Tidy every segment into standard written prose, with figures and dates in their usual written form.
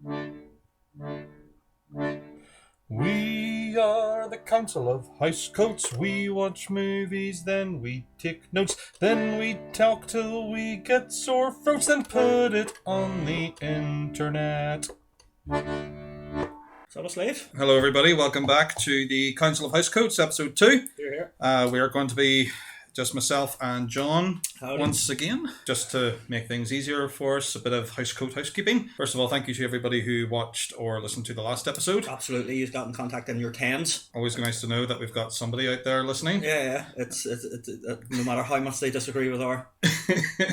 We are the Council of Housecoats. We watch movies, then we take notes, then we talk till we get sore throats, then put it on the internet. So much late. Hello everybody, welcome back to the Council of Housecoats, episode 2. Here. We are going to be just myself and John Howdy. once again, just to make things easier for us, a bit of housecoat housekeeping. First of all, thank you to everybody who watched or listened to the last episode. Absolutely, you've got in contact in your tens. Always nice to know that we've got somebody out there listening. Yeah. It's no matter how much they disagree with our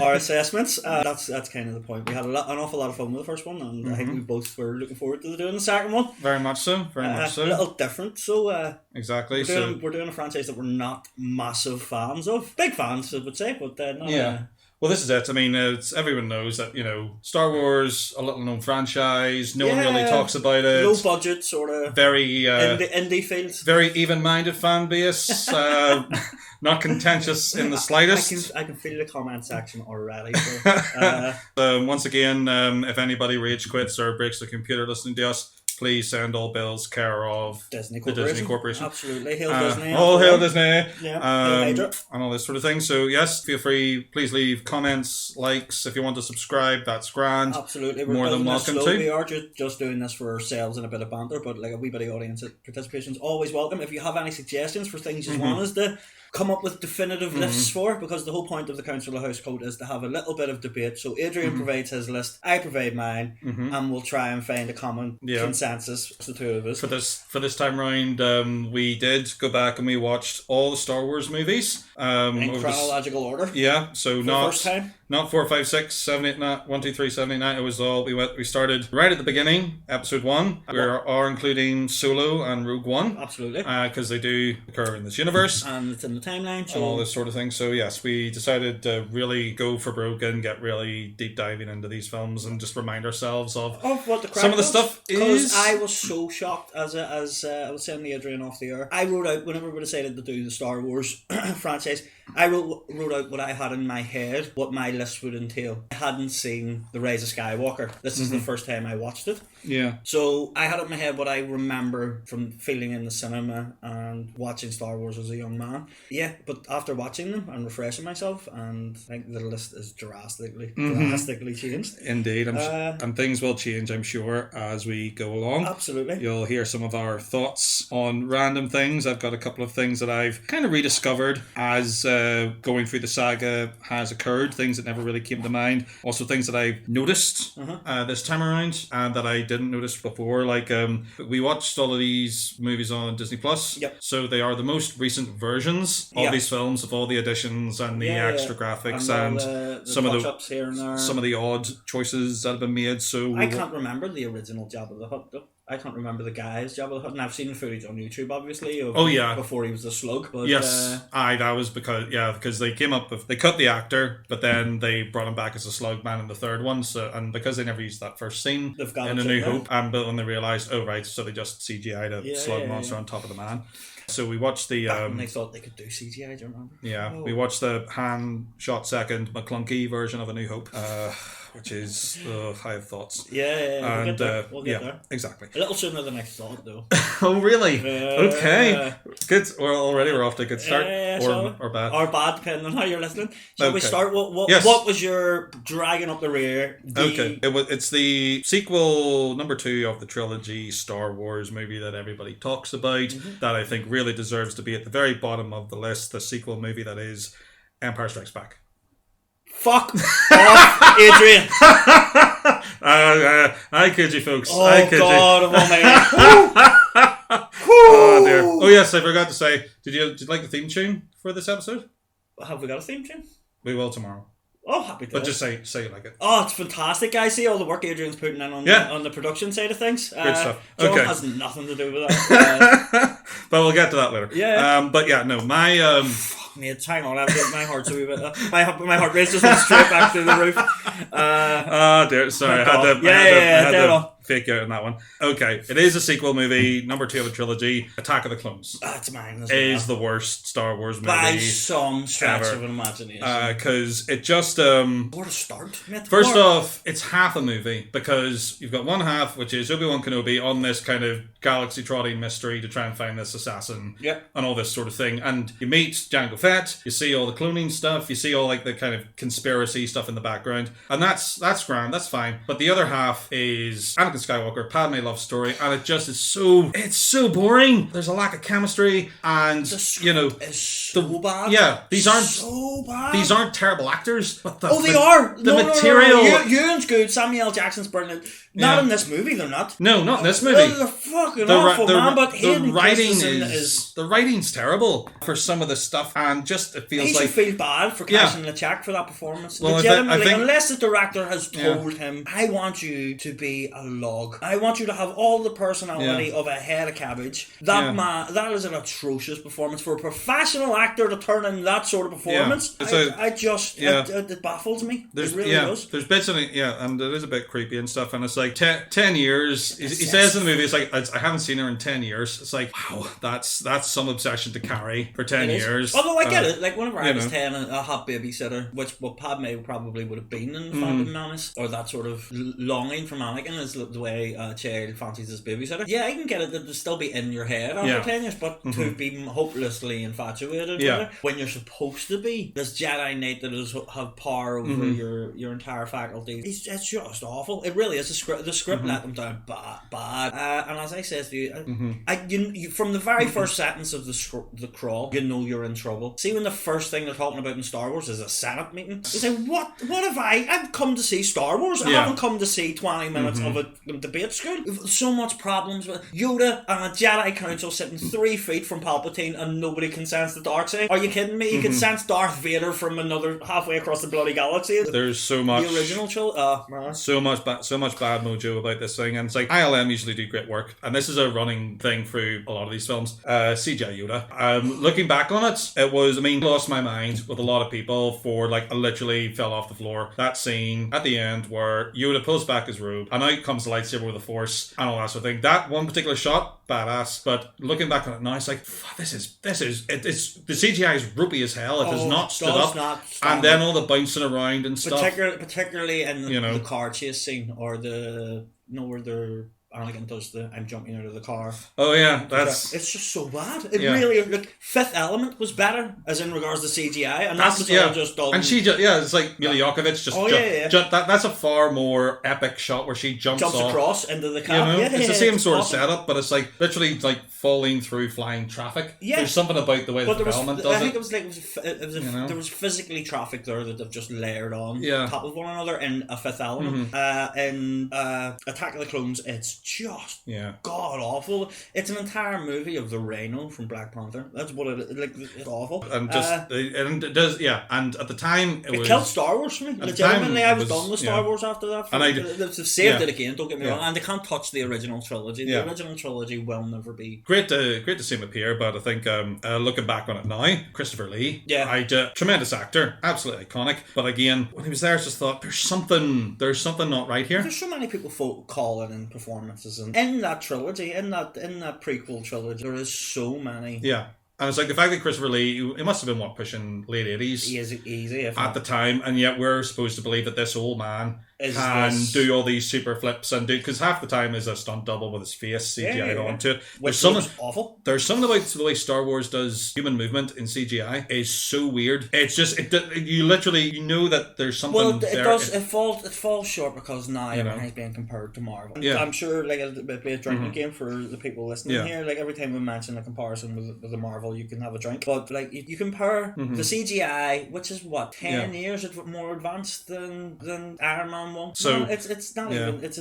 assessments, that's kind of the point. We had an awful lot of fun with the first one, and I think we both were looking forward to doing the second one. Very much so. A little different, so exactly. We're doing a franchise that we're not massive fans of. Big fans, I would say, but not. Yeah. Well, this is it. I mean, everyone knows that, Star Wars, a little known franchise. No one really talks about it. Low budget, sort of. Very indie field. Very even-minded fan base. Not contentious in the slightest. I can feel the comment section already. So, once again, if anybody rage quits or breaks the computer listening to us, please send all bills care of the Disney Corporation. Absolutely. Hail Disney. All hail Disney. Yeah. And all this sort of thing. So, yes, feel free. Please leave comments, likes. If you want to subscribe, that's grand. Absolutely. We're more than welcome to. We are just doing this for ourselves and a bit of banter, but like a wee bit of audience participation is always welcome. If you have any suggestions for things you want us to come up with definitive lists for, because the whole point of the Council of Housecoat is to have a little bit of debate. So Adrian provides his list, I provide mine, and we'll try and find a common consensus for the two of us. For this time round, we did go back and we watched all the Star Wars movies in chronological order. Yeah, so first time. Not 4, 5, 6, 7, 8, 9, 1, 2, 3, 7, 8, 9. It was all we started right at the beginning, episode 1. We are including Solo and Rogue One. Absolutely. Because they do occur in this universe. And it's in the timeline. So. And all this sort of thing. So yes, we decided to really go for broke and get really deep diving into these films and just remind ourselves of what the crap some of the stuff is. Because I was so shocked as I was sending Adrian off the air. I wrote out, whenever we decided to do the Star Wars franchise, I wrote out what I had in my head, what my list would entail. I hadn't seen The Rise of Skywalker. This is the first time I watched it. Yeah. So I had in my head what I remember from feeling in the cinema and watching Star Wars as a young man. Yeah, but after watching them and refreshing myself, and I think the list is drastically changed. Indeed. And things will change, I'm sure, as we go along. Absolutely. You'll hear some of our thoughts on random things. I've got a couple of things that I've kind of rediscovered as going through the saga has occurred, things that never really came to mind. Also things that I've noticed this time around and that I didn't notice before. Like we watched all of these movies on Disney Plus. Yep. So they are the most recent versions of these films, of all the additions and the extra graphics and some of the odd choices that have been made. So I can't remember the original Jabba the Hutt though. I can't remember the guy as Jabba the Hutt, and I've seen the footage on YouTube, obviously. Before he was a slug. But, yes, that was because they came up with, they cut the actor, but then they brought him back as a slug man in the third one. So, and because they never used that first scene in A New Hope, and when they realised, so they just CGI'd a slug monster on top of the man. So we watched the... when they thought they could do CGI, do you remember? Yeah, we watched the hand-shot second McClunky version of A New Hope, which is... I have thoughts. Yeah, we'll get there. Exactly. A little sooner than I thought, though. Oh, really? Okay. Good. We're off to a good start. Or bad. Or bad, depending on how you're listening. Shall we start? What was your dragging up the rear? It's the sequel number 2 of the trilogy Star Wars movie that everybody talks about, that I think really deserves to be at the very bottom of the list, the sequel movie that is Empire Strikes Back. Fuck off, Adrian. I kid you, folks. Oh, I kid God, you. Oh, dear. Oh, yes, I forgot to say, did you like the theme tune for this episode? Have we got a theme tune? We will tomorrow. Oh, happy to. But just say you like it. Oh, it's fantastic. I see all the work Adrian's putting in on the production side of things. Great stuff. John has nothing to do with that. But we'll get to that later. Yeah. But yeah, no, my... Mate, hang on, my heart's a wee bit... my heart rate just went straight back through the roof. Oh, dear, sorry. I had to fake you out on that one. Okay, it is a sequel movie, number 2 of a trilogy, Attack of the Clones. That's mine as Is the worst Star Wars movie by some stretch ever. of an imagination. Because it just... Where to start? First off, it's half a movie, because you've got one half, which is Obi-Wan Kenobi on this kind of galaxy-trotting mystery to try and find this assassin and all this sort of thing. And you meet Jango Fett, you see all the cloning stuff, you see all like the kind of conspiracy stuff in the background, and that's grand, that's fine. But the other half is Anakin Skywalker, Padme love story, and it just is so boring. There's a lack of chemistry, and is so bad. Yeah, these aren't so bad. These aren't terrible actors, but they are. The material. No. Ewan's good. Samuel L. Jackson's brilliant. Not in this movie, they're not. No, not in this movie. They're fucking awful, man. But the writing is the writing's terrible for some of the stuff, and just it feels he should feel bad for cashing the check for that performance. Well, legitimately, I think, unless the director has told him, "I want you to be a log. I want you to have all the personality of a head of cabbage." That man, that is an atrocious performance for a professional actor to turn in that sort of performance. It baffles me. It really does. There's bits in it, and it is a bit creepy and stuff, and it's like 10 years. He says in the movie, it's like, I haven't seen her in 10 years. It's like, wow, that's some obsession to carry for 10 years. Although I get it, like whenever I was 10, a hot babysitter, which Padme probably would have been in Phantom Menace, or that sort of longing from Anakin is the way a child fancies his babysitter. Yeah, I can get it that to still be in your head after 10 years, but to be hopelessly infatuated with it, when you're supposed to be this Jedi Knight that have power over your entire faculty, it's just awful. It really is. The script let them down bad. And as I said to you, you from the very first sentence of the crawl, you know you're in trouble. See, when the first thing they're talking about in Star Wars is a Senate meeting, you say, what have I've come to see Star Wars. I haven't come to see 20 minutes of a debate school. So much problems with Yoda and a Jedi Council sitting 3 feet from Palpatine, and nobody can sense the dark side. Are you kidding me? You can sense Darth Vader from another halfway across the bloody galaxy. There's so much the original so much bad mojo about this thing, and it's like ILM usually do great work, and this is a running thing through a lot of these films. CGI Yoda. Looking back on it, lost my mind with a lot of people for like I literally fell off the floor. That scene at the end where Yoda pulls back his robe and out comes the lightsaber with the Force and all that sort of thing. That one particular shot, badass. But looking back on it now, it's like this is the CGI is ropey as hell. It has not stood up, and then all the bouncing around and stuff. Particularly in the car chase scene, or where they're Anakin does I'm jumping out of the car. Oh yeah, it's just so bad. It really, like, Fifth Element was better as in regards to CGI, and that's all just done. And she just it's like Mila Jovovich just that's a far more epic shot where she jumps across into the car. It's the same sort of setup, but it's like literally like falling through flying traffic. There's something about the way the development does it. I think there was physically traffic there that they've just layered on top of one another in a Fifth Element. In Attack of the Clones, it's just god awful. It's an entire movie of the Rhino from Black Panther. That's what it like. It's awful. And it does. And at the time, it killed Star Wars for me. Legitimately, I was done with Star Wars after that. And they've saved it again. Don't get me wrong. And they can't touch the original trilogy. The original trilogy will never be great to see him appear. But I think looking back on it now, Christopher Lee, tremendous actor, absolutely iconic. But again, when he was there, I just thought there's something not right here. There's so many people calling in performances in that trilogy, in that prequel trilogy. There is so many. Yeah. And it's like the fact that Christopher Lee, it must have been pushing late 80s. Easy at the time, and yet we're supposed to believe that this old man can do all these super flips and because half the time is a stunt double with his face CGI'd onto it. Which something awful. There's something about the way Star Wars does human movement in CGI is so weird. It's just you literally know that there's something. Well, it falls short because now everything's being compared to Marvel. Yeah. I'm sure like it'd be a drinking game for the people listening here. Like every time we mention a comparison with the Marvel, you can have a drink. But like you compare the CGI, which is 10 years more advanced than Iron Man. So it's not even it's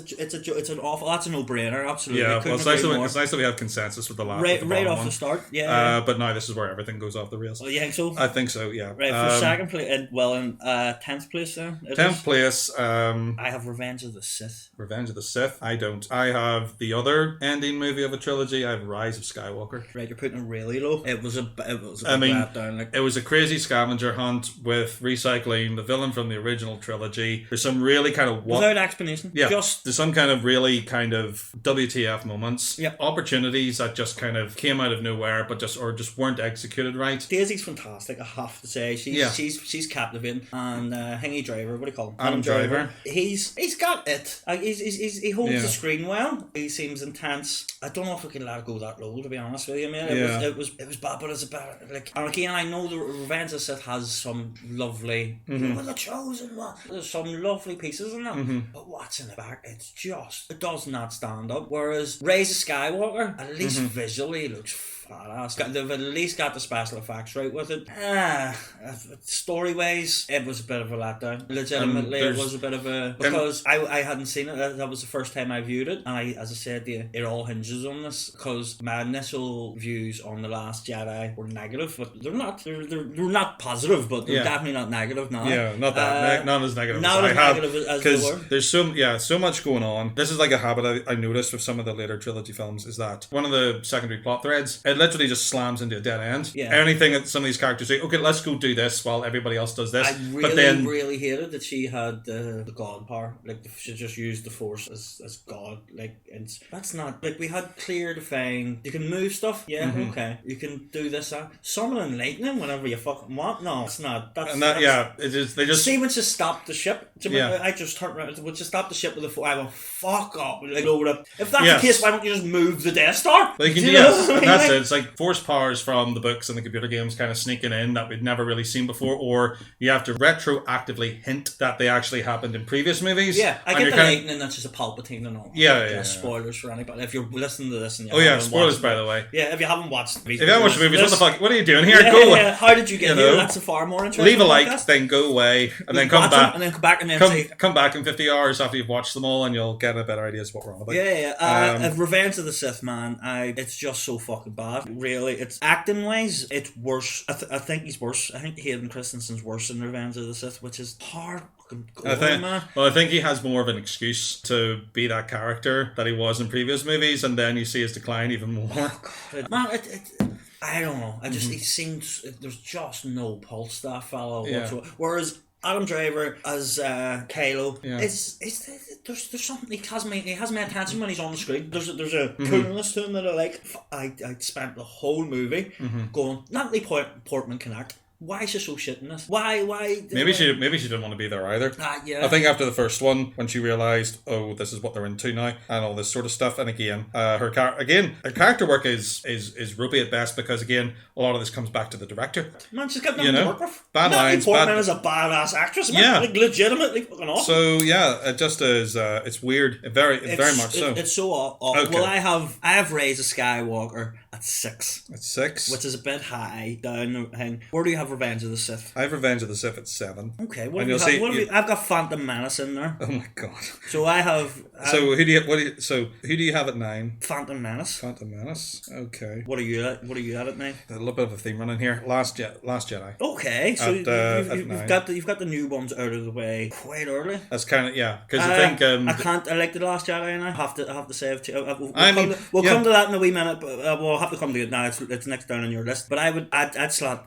an awful. That's a no-brainer. Absolutely. Yeah, well, it's nice that we have consensus with the last right off the start. Yeah. But now this is where everything goes off the rails. Oh, you think so? I think so. Yeah. Right. For second place, in 10th place then. 10th place. I have Revenge of the Sith. Revenge of the Sith. I don't. I have the other ending movie of a trilogy. I have Rise of Skywalker. Right. You're putting it really low. It was a down. It was a crazy scavenger hunt with recycling the villain from the original trilogy. There's some really kind of what... Without explanation. Yeah, Just... there's some kind of really kind of WTF moments. Yeah. Opportunities that just kind of came out of nowhere, but just weren't executed right. Daisy's fantastic, I have to say. She's captivating. And Hingy Driver, what do you call him? Adam Driver. He's got it. He holds the screen well. He seems intense. I don't know if we can let it go that low, to be honest with you. I mean, it was bad, but it's about like. And again, I know the Revenge of the Sith has some lovely, The Chosen One. There's some lovely pieces in it, but what's in the back? It does not stand up. Whereas Rise of Skywalker, at least visually, looks badass. They've at least got the special effects right with it. Story-wise, it was a bit of a letdown. Legitimately, it was a bit of a... Because I hadn't seen it. That was the first time I viewed it. And as I said to you, it all hinges on this. Because my initial views on The Last Jedi were negative. But they're not. They're not positive, but they're definitely not negative now. Yeah, not that. Not as negative not as as I have. negative as they were. There's so much going on. This is like a habit I noticed with some of the later trilogy films, is that one of the secondary plot threads, it literally just slams into a dead end. Yeah. Anything that some of these characters say, okay, let's go do this while everybody else does this. I really hated that she had the God power. Like, she just used the Force as God. Like, and that's not... Like, we had clear defined... You can move stuff. Yeah, okay. You can do this. Summoning lightning whenever you fucking want. No, it's not. They just... See, when she stopped the ship... I just turned around. When she stopped the ship with the Force, I went, fuck up. Like, if that's the case, why don't you just move the Death Star? They can do that. That's it. It's like Force powers from the books and the computer games kind of sneaking in that we'd never really seen before, or you have to retroactively hint that they actually happened in previous movies. Yeah, I get the lightning, that's just a Palpatine and all. Yeah. Spoilers for anybody. If you're listening to this and spoilers by the way. Yeah, if you haven't watced movies. If you haven't watched movies, what the fuck? What are you doing here? Go away. How did you get here? That's a far more interesting Leave a like, then go away, and then come back. And then come back and then come back in 50 hours after you've watched them all, and you'll get a better idea of what we're on about. Revenge of the Sith, man, it's just so fucking bad. Really, it's acting wise, it's worse. I think he's worse. I think Hayden Christensen's worse in Revenge of the Sith, which is hard. I think he has more of an excuse to be that character that he was in previous movies, and then you see his decline even more. Oh, God. Man, I don't know. It seems there's just no pulse to that fellow whatsoever. Whereas Adam Driver as Kylo there's something he has my attention when he's on the screen. There's a coolness to him that I like. I spent the whole movie going, Natalie Portman can act. Why is she so shit in this? Why? Maybe she didn't want to be there either. Yeah. I think after the first one, when she realised, oh, this is what they're into now, and all this sort of stuff, and again, her character work is ropey at best, because again, a lot of this comes back to the director. Man, she's got nothing to work with. Bad lines. Portman is a badass actress. Man. Yeah, like legitimately fucking awesome. So it just is. It's weird. Very much so. It's so awful. Okay. Well, I have Rise of Skywalker at 6. At 6, which is a bit high down the thing. Where do you have Revenge of the Sith? I have Revenge of the Sith at 7. Okay, I've got Phantom Menace in there. Oh my god! So I have. So who do you have at 9? Phantom Menace. Phantom Menace. Okay. What are you at? At 9? A little bit of a theme running here. Last Jedi. Okay, so you've got the new ones out of the way quite early. That's kind of because I think I like the Last Jedi, and I have to say we'll come to that in a wee minute, but we'll have to come to it now. It's next down on your list. But I'd slot.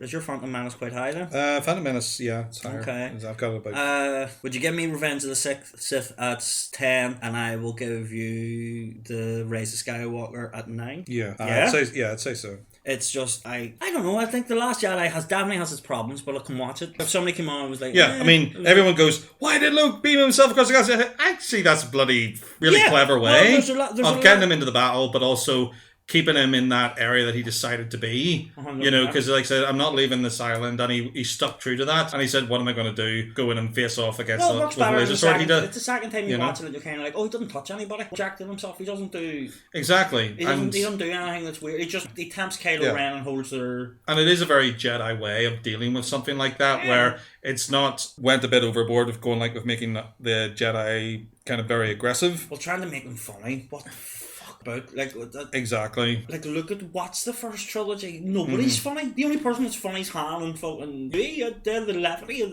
Is your Phantom Menace quite high then? Phantom Menace, it's higher. Okay. I've got it about. Would you give me Revenge of the Sith at 10, and I will give you the Rise of Skywalker at 9? Yeah. I'd say so. It's just I don't know. I think The Last Jedi definitely has its problems, but I can watch it. If somebody came on and was like, I mean, everyone goes, why did Luke beam himself across the galaxy? Actually, that's a bloody really clever way of getting him into the battle, but also keeping him in that area that he decided to be, because like I said, I'm not leaving this island, and he stuck true to that, and he said, what am I going to do? Go in and face off against the laser sword? It's the second time you watch it and you're kind of like, oh, he doesn't touch anybody. Jacked himself, he doesn't do... Exactly. He doesn't do anything that's weird. He tempts Kylo Ren and holds their... And it is a very Jedi way of dealing with something like that, where it's not went a bit overboard with going with making the Jedi kind of very aggressive. Well, trying to make them funny. What the about exactly. Look at what's the first trilogy. Nobody's funny. The only person that's funny is Han and fucking the levity of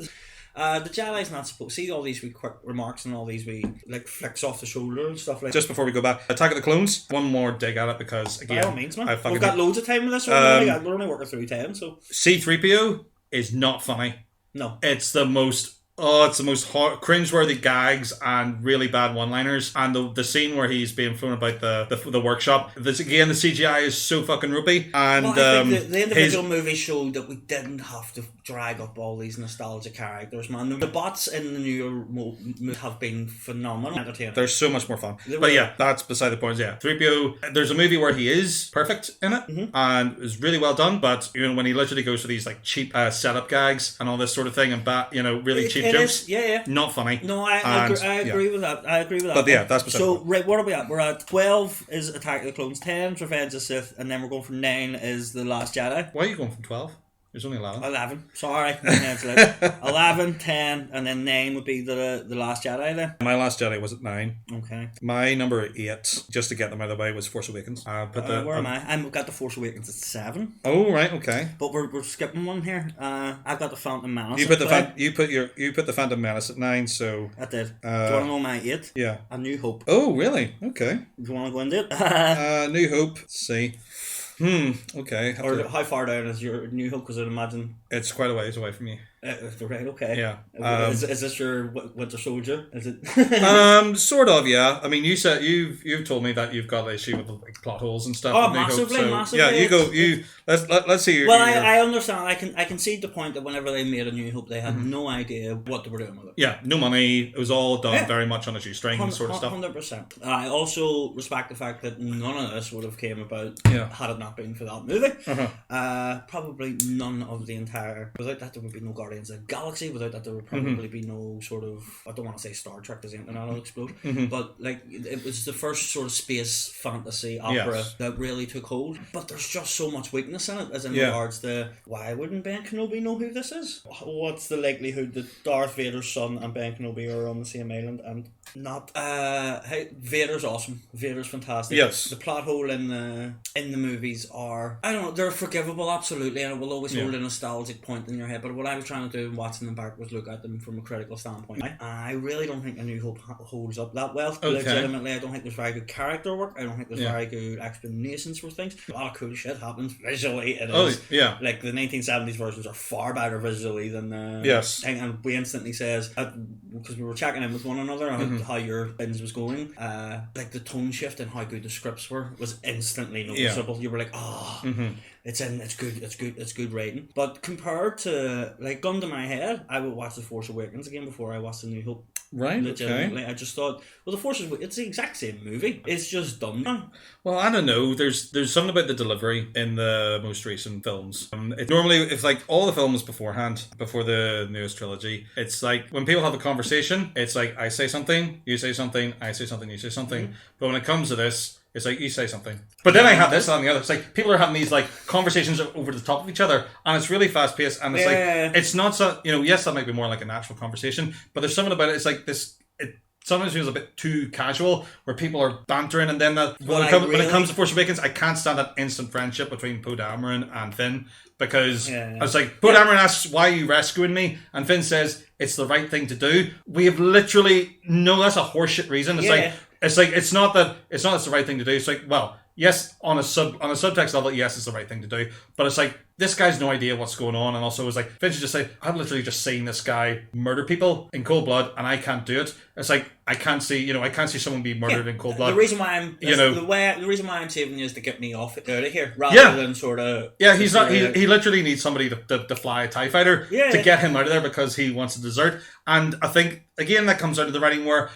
the Jedi's not supposed to see all these wee quick remarks and all these wee flicks off the shoulder and stuff like that. Just before we go back, Attack of the Clones, one more dig at it, because again, by all means, man, we've got loads of time in this one. We're only working through 10, so C-3PO is not funny. No, it's the most Oh, it's the most cringeworthy gags and really bad one-liners. And the scene where he's being flown about the workshop. Again, the CGI is so fucking ropey. And I think the individual movie showed that we didn't have to drag up all these nostalgic characters, man. The bots in the newer movie have been phenomenal. Entertaining. They're so much more fun. But yeah, that's beside the point. Yeah, 3PO, there's a movie where he is perfect in it and is really well done. But, you know, when he literally goes for these like cheap setup gags and all this sort of thing and really cheap jokes. Yeah. Not funny. No, I agree with that. I agree with that. But yeah, that's beside the point. Right, what are we at? We're at 12 is Attack of the Clones, 10 is Revenge of the Sith, and then we're going for 9 is The Last Jedi. Why are you going from 12? There's only 11. 11. Sorry. 11, 10, and then 9 would be the Last Jedi then. My Last Jedi was at 9. Okay. My number 8, just to get them out of the way, was Force Awakens. Where am I? I've got the Force Awakens at 7. Oh, right, okay. But we're skipping one here. I've got the Phantom Menace. You put the Phantom Menace at 9, so I did. Do you want to know my 8? Yeah. A New Hope. Oh, really? Okay. Do you want to go into it? New Hope. Let's see. Okay. Or how far down is your New Hope? Because I'd imagine it's quite a ways away from you. Right, okay. Yeah. Is this your Winter Soldier? Is it? Sort of, yeah. I mean, you said you've told me that you've got an issue with like plot holes and stuff. Oh, massively. Yeah, you go. Let's see. I understand. I can see the point that whenever they made A New Hope, they had no idea what they were doing with it. Yeah, no money. It was all done very much on a shoestring sort of stuff. 100%. I also respect the fact that none of this would have came about had it not been for that movie. Probably none of the entire. Without that, there would be no Guardians of the Galaxy. Without that, there would probably be no sort of. I don't want to say Star Trek because the internet will explode. But like, it was the first sort of space fantasy opera that really took hold. But there's just so much weakness in it, as in regards to why wouldn't Ben Kenobi know who this is? What's the likelihood that Darth Vader's son and Ben Kenobi are on the same island and not? Hey, Vader's awesome. Vader's fantastic. Yes. The plot hole in the movies are, I don't know, they're forgivable absolutely, and it will always hold a nostalgic point in your head. But what I was trying to do in watching them back was look at them from a critical standpoint. I really don't think A New Hope holds up that well. Okay. Legitimately, I don't think there's very good character work. I don't think there's very good explanations for things. A lot of cool shit happens visually. It is like the 1970s versions are far better visually than and we instantly says, because we were checking in with one another how your bins was going, like the tone shift and how good the scripts were was instantly noticeable. You were like, it's good writing. But compared to, like, gun to my head, I would watch The Force Awakens again before I watched The New Hope. Right, legitimately. Okay. I just thought, well, The Force it's the exact same movie. It's just done now. Well, I don't know. There's something about the delivery in the most recent films. It's like all the films beforehand, before the newest trilogy. It's like when people have a conversation, it's like I say something, you say something, I say something, you say something. But when it comes to this, it's like you say something. But then I have this on the other. It's like people are having these like conversations over the top of each other, and it's really fast paced. And it's like it's not so. Yes, that might be more like a natural conversation, but there's something about it. It's like this. It sometimes feels a bit too casual, where people are bantering, and then when it comes to Force Awakens, I can't stand that instant friendship between Poe Dameron and Finn, because I was like, Poe Dameron asks, "Why are you rescuing me?" and Finn says, "It's the right thing to do." We have literally that's a horseshit reason. It's not that it's the right thing to do. It's like, well, yes, on a subtext level, yes, it's the right thing to do. But it's like, this guy's no idea what's going on. And also, it was like, Vince just say, I've literally just seen this guy murder people in cold blood, and I can't do it. It's like, I can't see someone be murdered in cold blood. The reason why I'm saving you is to get me out of here, rather than sort of. Yeah, he's not. He literally needs somebody to fly a TIE fighter to get him out of there because he wants a dessert. And I think again that comes out of the writing where,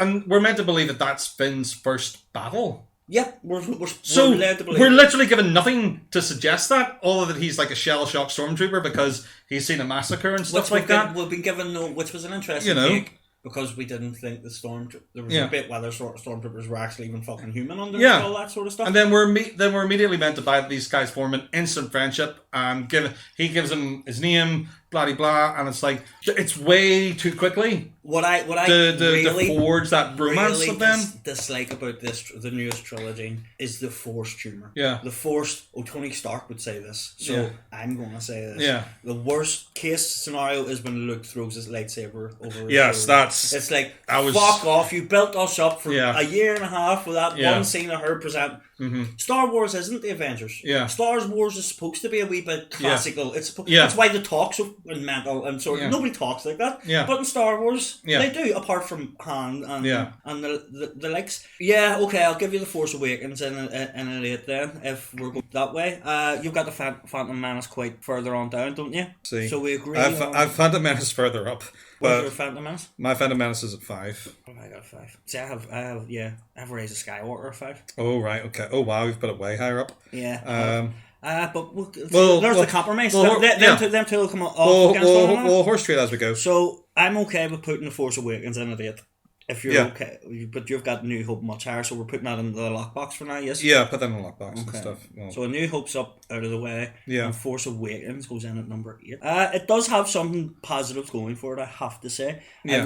and we're meant to believe that that's Finn's first battle. Yeah, we're led to believe. We're literally given nothing to suggest that, other than he's like a shell-shocked stormtrooper because he's seen a massacre and stuff like that. We've been given which was an interesting take, because we didn't think there was a bit whether stormtroopers were actually even fucking human under all that sort of stuff. And then we're immediately meant to buy that these guys form an instant friendship, and he gives him his name, blah blah blah, and it's like it's way too quickly. What I really forge that romance really of them. Dislike about the newest trilogy is the Force tumor. Yeah, the Force. Tony Stark would say this, so I'm going to say this. Yeah, the worst case scenario is when Luke throws his lightsaber over. Yes, it's like fuck off. You built us up for a year and a half with that one scene of her present. Mm-hmm. Star Wars isn't the Avengers. Yeah, Star Wars is supposed to be a wee bit classical. It's why they talk so and mental and sort of Yeah. nobody talks like that. Yeah. But in Star Wars, Yeah. they do, apart from Han and Yeah. and the likes. Yeah, okay, I'll give you the Force Awakens in an 8 then, if we're going that way. You've got the Phantom Menace quite further on down, don't you? See, So we agree. I've Phantom Menace further up, Where's your but Phantom Menace? my Phantom Menace is at 5. Oh, I got 5. See, I have Rise of Skywalker at 5. Oh right, okay. Oh wow, we've put it way higher up. Yeah. But well, there's the compromise. well, Them two will come off against one another. We'll horse trade as we go. So I'm okay with putting the Force Awakens in at 8. If you're Yeah. okay, but you've got New Hope much higher, so we're putting that in the lockbox for now. Yes. Yeah, put that in the lockbox and Okay. stuff. Well, So A New Hope's up out of the way. Yeah. And Force Awakens goes in at number 8. It does have some positives going for it, I have to say. Yeah.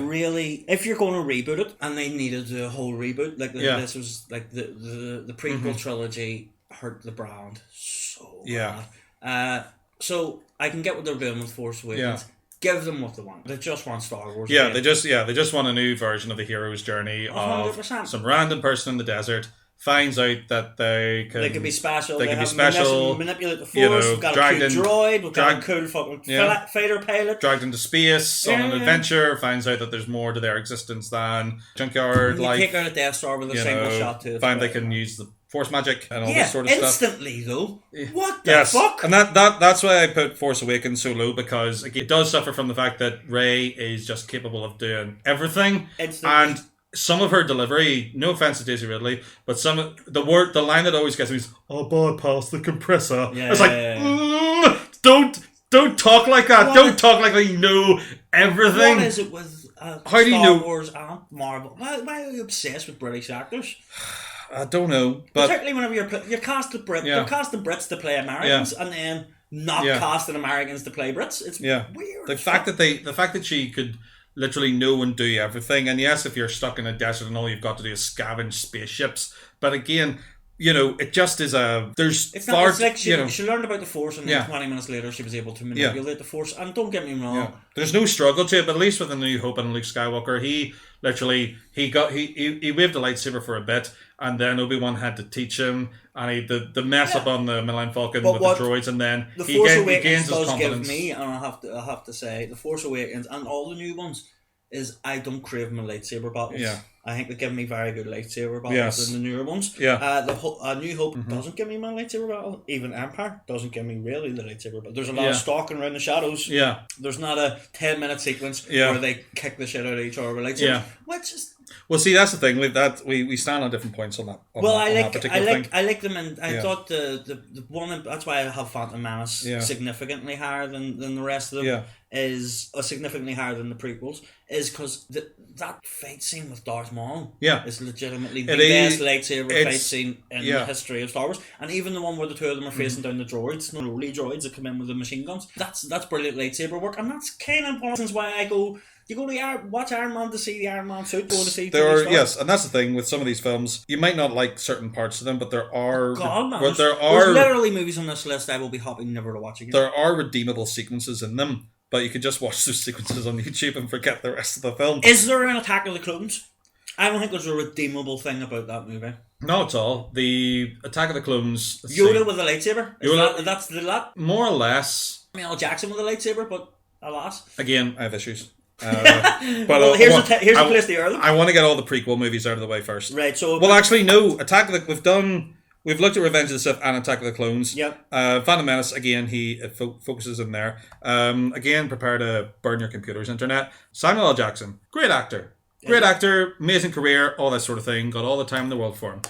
If you're going to reboot it, and they needed a whole reboot, like Yeah. this was like the prequel trilogy hurt the brand so Yeah. bad. So I can get what they're doing with Force Awakens. Yeah. Give them what they want. They just want Star Wars. yeah, again. they just want a new version of the hero's journey of 100%. some random person in the desert finds out that they can be special. They can be have special. Manipulate the Force. you know, we've got a dragged cool in- droid. We've got a dragged- cool fucking Yeah. fighter pilot. dragged into space on an Yeah. adventure, finds out that there's more to their existence than junkyard You life. take out a Death Star with a You single know, shot to it. find they can use the force magic and all Yeah, this sort of stuff. instantly though. What the Yes, fuck? and that's why I put Force Awakens so low, because again, it does suffer from the fact that Rey is just capable of doing everything, Instantly. and some of her delivery, no offense to Daisy Ridley, but the line that always gets me is "I'll bypass the compressor." Yeah, it's like, yeah. don't talk like that. What? Don't talk like you know everything. What is it with How do you Star know- Wars and Marvel? Why are you obsessed with British actors? I don't know, but Particularly whenever you're casting Yeah. Brits to play Americans, and then not Yeah. casting Americans to play Brits. It's yeah, weird. the fact that she could literally know and do everything, and yes, if you're stuck in a desert and all you've got to do is scavenge spaceships, but again, you know, it just is It's not. It's like she learned about the Force, and then Yeah. 20 minutes later she was able to manipulate the Force. And don't get me wrong, Yeah. There's no struggle to it, but at least with the New Hope and Luke Skywalker, he literally he waved a lightsaber for a bit, and then Obi-Wan had to teach him, and the mess up on the Millennium Falcon But with what the droids, and then the he Force gains Awakens his does confidence. give me, and I have to say, the Force Awakens and all the new ones is I don't crave my lightsaber battles. Yeah. I think they give me very good lightsaber battles Yes. in the newer ones. Yeah. New Hope doesn't give me my lightsaber battle. Even Empire doesn't give me really the lightsaber battle. There's a lot of stalking around the shadows. Yeah. There's not a 10-minute sequence Yeah. where they kick the shit out of each other with lightsabers. Yeah. Which is Well, see, that's the thing. We stand on different points on that. I like them, and I Yeah. thought the one. That's why I have Phantom Menace Yeah. significantly higher than the rest of them. Yeah. Is significantly higher than the prequels. Is because that fight scene with Darth Maul. Yeah. Is legitimately the It is- best lightsaber it's- fight scene in yeah. the history of Star Wars, and even the one where the two of them are facing down the droids, no rolly droids that come in with the machine guns. That's brilliant lightsaber work, and that's kind of one of the reasons why I go. You go to watch Iron Man to see the Iron Man suit. Go to see There Tony are Stark. yes, and that's the thing with some of these films. You might not like certain parts of them, but there are God, man. but There's literally movies on this list I will be happy never to watch again. there are redeemable sequences in them, but you could just watch those sequences on YouTube and forget the rest of the film. Is there an Attack of the Clones? I don't think there's a redeemable thing about that movie. Not at all. The Attack of the Clones. let's Yoda see. with a lightsaber? That's the lot? More or less. Samuel Jackson with a lightsaber, but alas. Again, I have issues. But But here's a place to earn them. I want to get all the prequel movies out of the way first. Right, so... Well, actually, no. We've looked at Revenge of the Sith and Attack of the Clones. Yep. Phantom Menace, again, he focuses in there. Again, prepare to burn your computers, internet. Samuel L. Jackson, great actor. Great actor, amazing career, all that sort of thing. Got all the time in the world for him.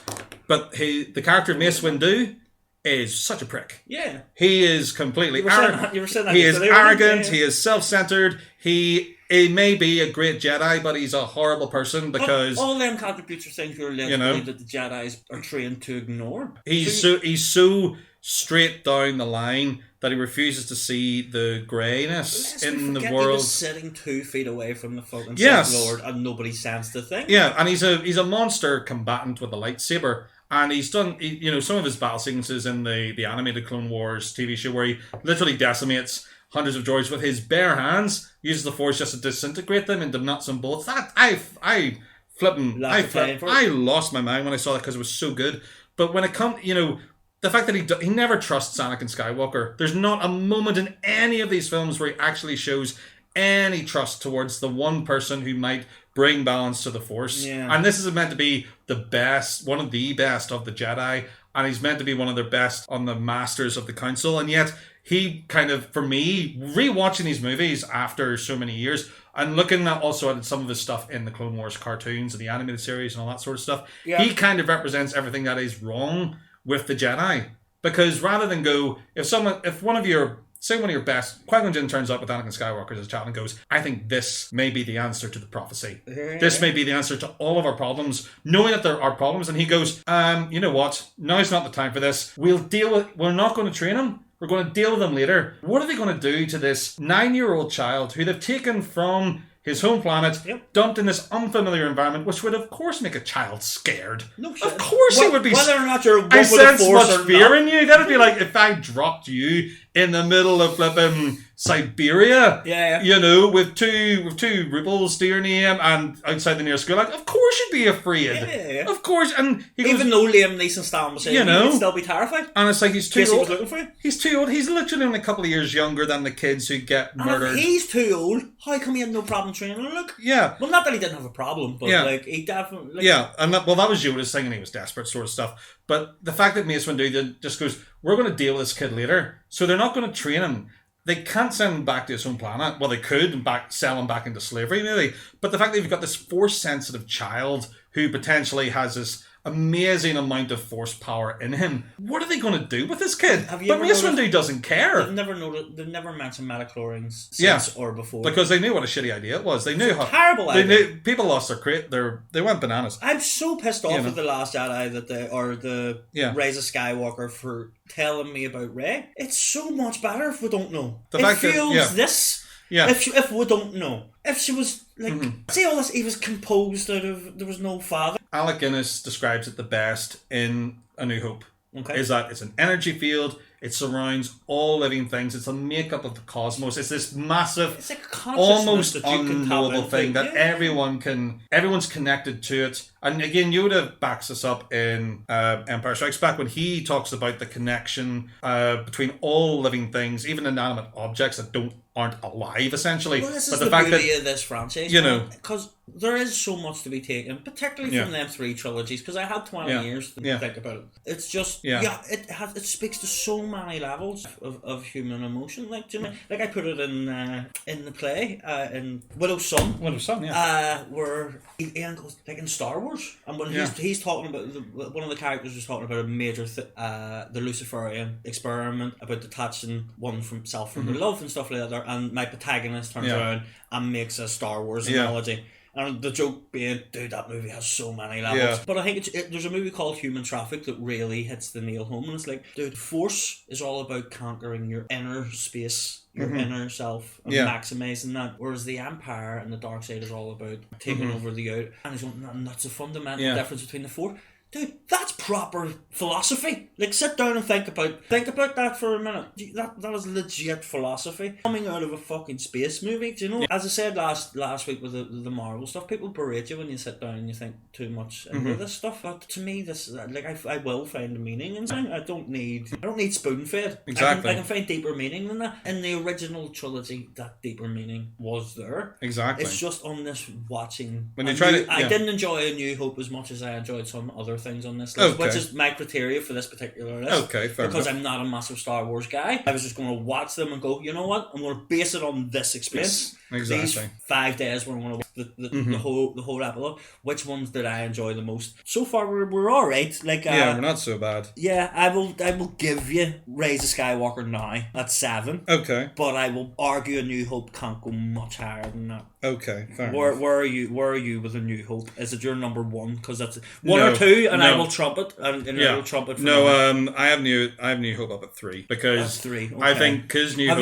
But the character Mace Windu is such a prick. Yeah. He is completely You were saying arrogant. that- you were saying that He is yesterday, weren't you? arrogant. Yeah. He is self-centered. He may be a great Jedi, but he's a horrible person because all them attributes are things you're led You to know. believe that the Jedi's are trained to ignore. he's so straight down the line that he refuses to see the greyness Lest in we the forget He world. was sitting 2 feet away from the fucking Yes. Sith Lord, and nobody sensed the thing. Yeah, and he's a monster combatant with a lightsaber. And he's done, some of his battle sequences in the animated Clone Wars TV show where he literally decimates hundreds of droids with his bare hands, uses the Force just to disintegrate them into nuts and bolts. That I Lost the plane for it. I lost my mind when I saw that because it was so good. But when it comes, the fact that he never trusts Anakin Skywalker. There's not a moment in any of these films where he actually shows any trust towards the one person who might bring balance to the Force. Yeah. And this is meant to be the best, one of the best of the Jedi, and he's meant to be one of their best on the Masters of the Council, and yet he kind of, for me, rewatching these movies after so many years, and looking at also at some of his stuff in the Clone Wars cartoons and the animated series and all that sort of stuff, he kind of represents everything that is wrong with the Jedi. Because rather than go, if one of your best, Qui-Gon Jinn turns up with Anakin Skywalker as a child and goes, I think this may be the answer to the prophecy. This may be the answer to all of our problems, knowing that there are problems. And he goes, you know what? Now's not the time for this. We're not going to train him. We're going to deal with them later. What are they going to do to this 9-year-old child who they've taken from his home planet, dumped in this unfamiliar environment, which would of course make a child scared. No shit. Of course he would be. Whether or not you're I sense much fear not. in you. That'd be like if I dropped you in the middle of flipping Siberia, you know, with two rubles to your name and outside the nearest school. Like, of course you'd be afraid. Yeah. Of course. And even though Liam Neeson Stan was saying, you know, he'd still be terrified. And it's like he's too old. old. He was looking for you. He's too old. He's literally only a couple of years younger than the kids who get murdered. And if he's too old, how come he had no problem training? Look. Yeah. Well, not that he didn't have a problem, but like he definitely. Like, yeah, and that was Yoda's thing, and he was desperate, sort of stuff. But the fact that Mace Windu just goes, we're going to deal with this kid later, so they're not going to train him. They can't send him back to his own planet. Well, they could and sell him back into slavery, maybe. But the fact that you've got this Force-sensitive child who potentially has this amazing amount of Force power in him, what are they going to do with this kid? But Mace Windu doesn't care. They've never mentioned metachlorians since or before. Because they knew what a shitty idea it was. They knew how terrible idea. People lost they went bananas. I'm so pissed off with The Last Jedi the Rise of Skywalker for telling me about Rey. It's so much better if we don't know. This. Yeah. If we don't know. If she was like see all this, he was composed out of there was no father. Alec Guinness describes it the best in A New Hope. Okay. Is that it's an energy field, it surrounds all living things, it's a makeup of the cosmos, it's this massive, it's like almost unknowable thing that everyone's connected to it. And again, Yoda backs us up in Empire Strikes Back when he talks about the connection between all living things, even inanimate objects that aren't alive, essentially. Well, this is the beauty of this franchise, you know, because there is so much to be taken, particularly from them 3 trilogies. Because I had 20 years to think about it. It's just it speaks to so many levels of human emotion. Like, you know, like I put it in the play in Widow's Son. Where Ian goes like in Star Wars, and when he's talking about one of the characters was talking about a major the Luciferian experiment about detaching one from self from their love and stuff like that. And my protagonist turns around and makes a Star Wars analogy. And the joke being, dude, that movie has so many levels. Yeah. But I think there's a movie called Human Traffic that really hits the nail home. And it's like, dude, Force is all about conquering your inner space, your inner self, and maximising that. Whereas the Empire and the Dark Side is all about taking over the out. And he's going, and that's a fundamental difference between the four. Dude, that's proper philosophy. Like, sit down and think about that for a minute. That is legit philosophy coming out of a fucking space movie. Do you know? As I said last week with the Marvel stuff, people berate you when you sit down and you think too much into this stuff. But to me, this like I will find a meaning in something. I don't need spoon fed. Exactly. I can find deeper meaning than that. In the original trilogy, that deeper meaning was there. Exactly. It's just on this watching. When you try to, I didn't enjoy A New Hope as much as I enjoyed some other things on this list, which is my criteria for this particular list. Okay, fair because enough. I'm not a massive Star Wars guy. I was just going to watch them and go, you know what? I'm going to base it on this experience. Exactly. These 5 days where I'm going to watch the whole episode. Which ones did I enjoy the most? So far, we're all right. Like, we're not so bad. Yeah, I will give you Rise of Skywalker now at 7. Okay. But I will argue A New Hope can't go much higher than that. Okay, fair enough. Where are you with A New Hope? Is it your number 1? Because that's 1 or 2, and I will trump it. And I will trump it. I have New Hope up at 3 because that's 3. Okay. I think because New Hope.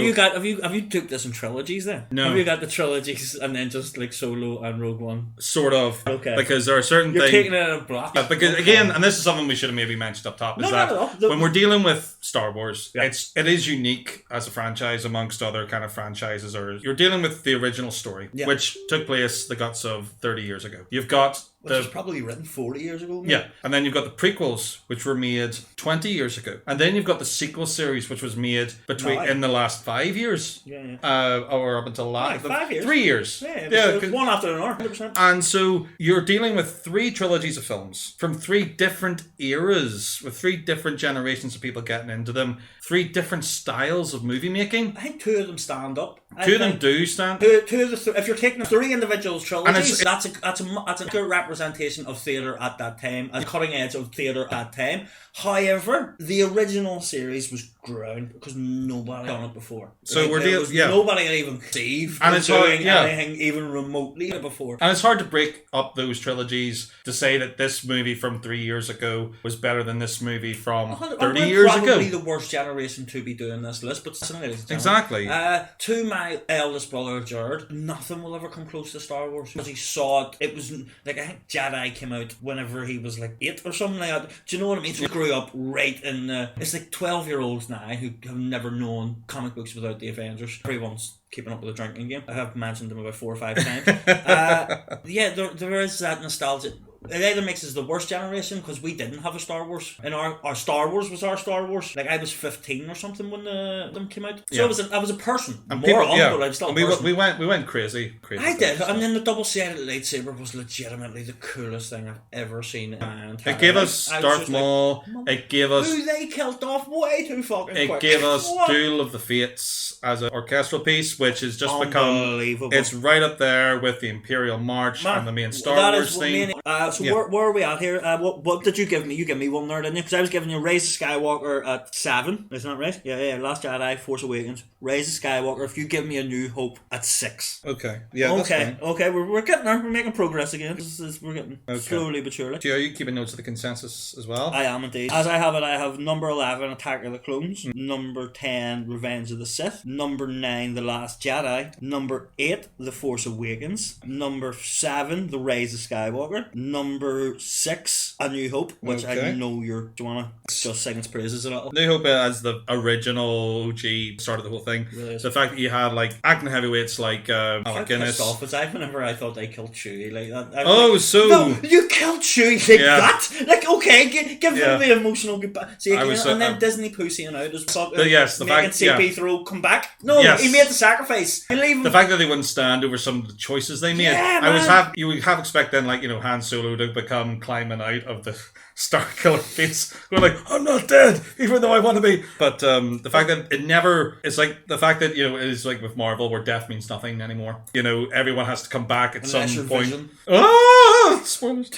Have you took this in trilogies then? No. Have you got the trilogies and then just like Solo and Rogue One? Sort of. Okay. Because there are certain things. You're taking it in a block. Yeah, because again, and this is something we should have maybe mentioned up top, is that when we're dealing with Star Wars, it is unique as a franchise amongst other kind of franchises, or you're dealing with the original story, which took place the guts of 30 years ago. You've got Which was probably written 40 years ago. Maybe. Yeah, and then you've got the prequels, which were made 20 years ago, and then you've got the sequel series, which was made in the last 5 years. Or up until last 5 years, 3 years. Yeah, one after another. 100%. And so you're dealing with 3 trilogies of films from 3 different eras, with 3 different generations of people getting into them, 3 different styles of movie making. I think 2 of them stand up. 2 of them do stand. Two of the if you're taking 3 individual trilogies, that's a good representation of theatre at that time, a cutting edge of theatre at that time. However, the original series was ground because nobody had done it before. So nobody had even conceived of doing anything even remotely before. And it's hard to break up those trilogies to say that this movie from 3 years ago was better than this movie from 30 years ago. Probably the worst generation to be doing this list, but exactly. To my eldest brother Jared, nothing will ever come close to Star Wars because he saw it. It was like, I think Jedi came out whenever he was like 8 or something like that. Do you know what I mean? So he grew up right in it's like 12-year-olds now who have never known comic books without the Avengers. Everyone's keeping up with the drinking game. I have mentioned them about 4 or 5 times. There is that nostalgia. It either makes us the worst generation because we didn't have a Star Wars, and our Star Wars was our Star Wars. Like I was 15 or something when them came out, so I was a person, but I was still a person. We went crazy. I did, and then the double-sided lightsaber was legitimately the coolest thing I've ever seen in my entire life. It gave us Darth Maul. It gave us who they killed off way too fucking quick. It gave us Duel of the Fates as an orchestral piece, which has just become it's right up there with the Imperial March and the main Star Wars theme. Where are we at here? What did you give me? You gave me one there, didn't you? Because I was giving you Rise of Skywalker at 7. Isn't that right? Yeah. Last Jedi, Force Awakens, Rise of Skywalker. If you give me A New Hope at 6. Okay. Yeah. Okay. We're getting there. We're making progress again. We're getting slowly but surely. Are you keeping notes of the consensus as well? I am indeed. As I have it, I have number 11, Attack of the Clones. Number 10, Revenge of the Sith. Number 9, The Last Jedi. Number 8, The Force Awakens. Number 7, The Rise of Skywalker. Number 6, A New Hope, which I know do you want to just sing its praises a little? New Hope as the original OG started the whole thing. Really the fact that you had like acting heavyweights like Alec Guinness. How pissed off was I whenever I thought they killed Chewie like that? No, you killed Chewie like that? Like, okay, give them the emotional goodbye. See, and then Disney pushing out as fuck. The making CP3 come back. No, he made the sacrifice. The fact that they wouldn't stand over some of the choices they made. You would have expected like Han Solo to become climbing out of the Star Killer face, going like, I'm not dead, even though I want to be. But the fact that it never, it's like the fact that, it is like with Marvel where death means nothing anymore. Everyone has to come back at some point. Spoilers.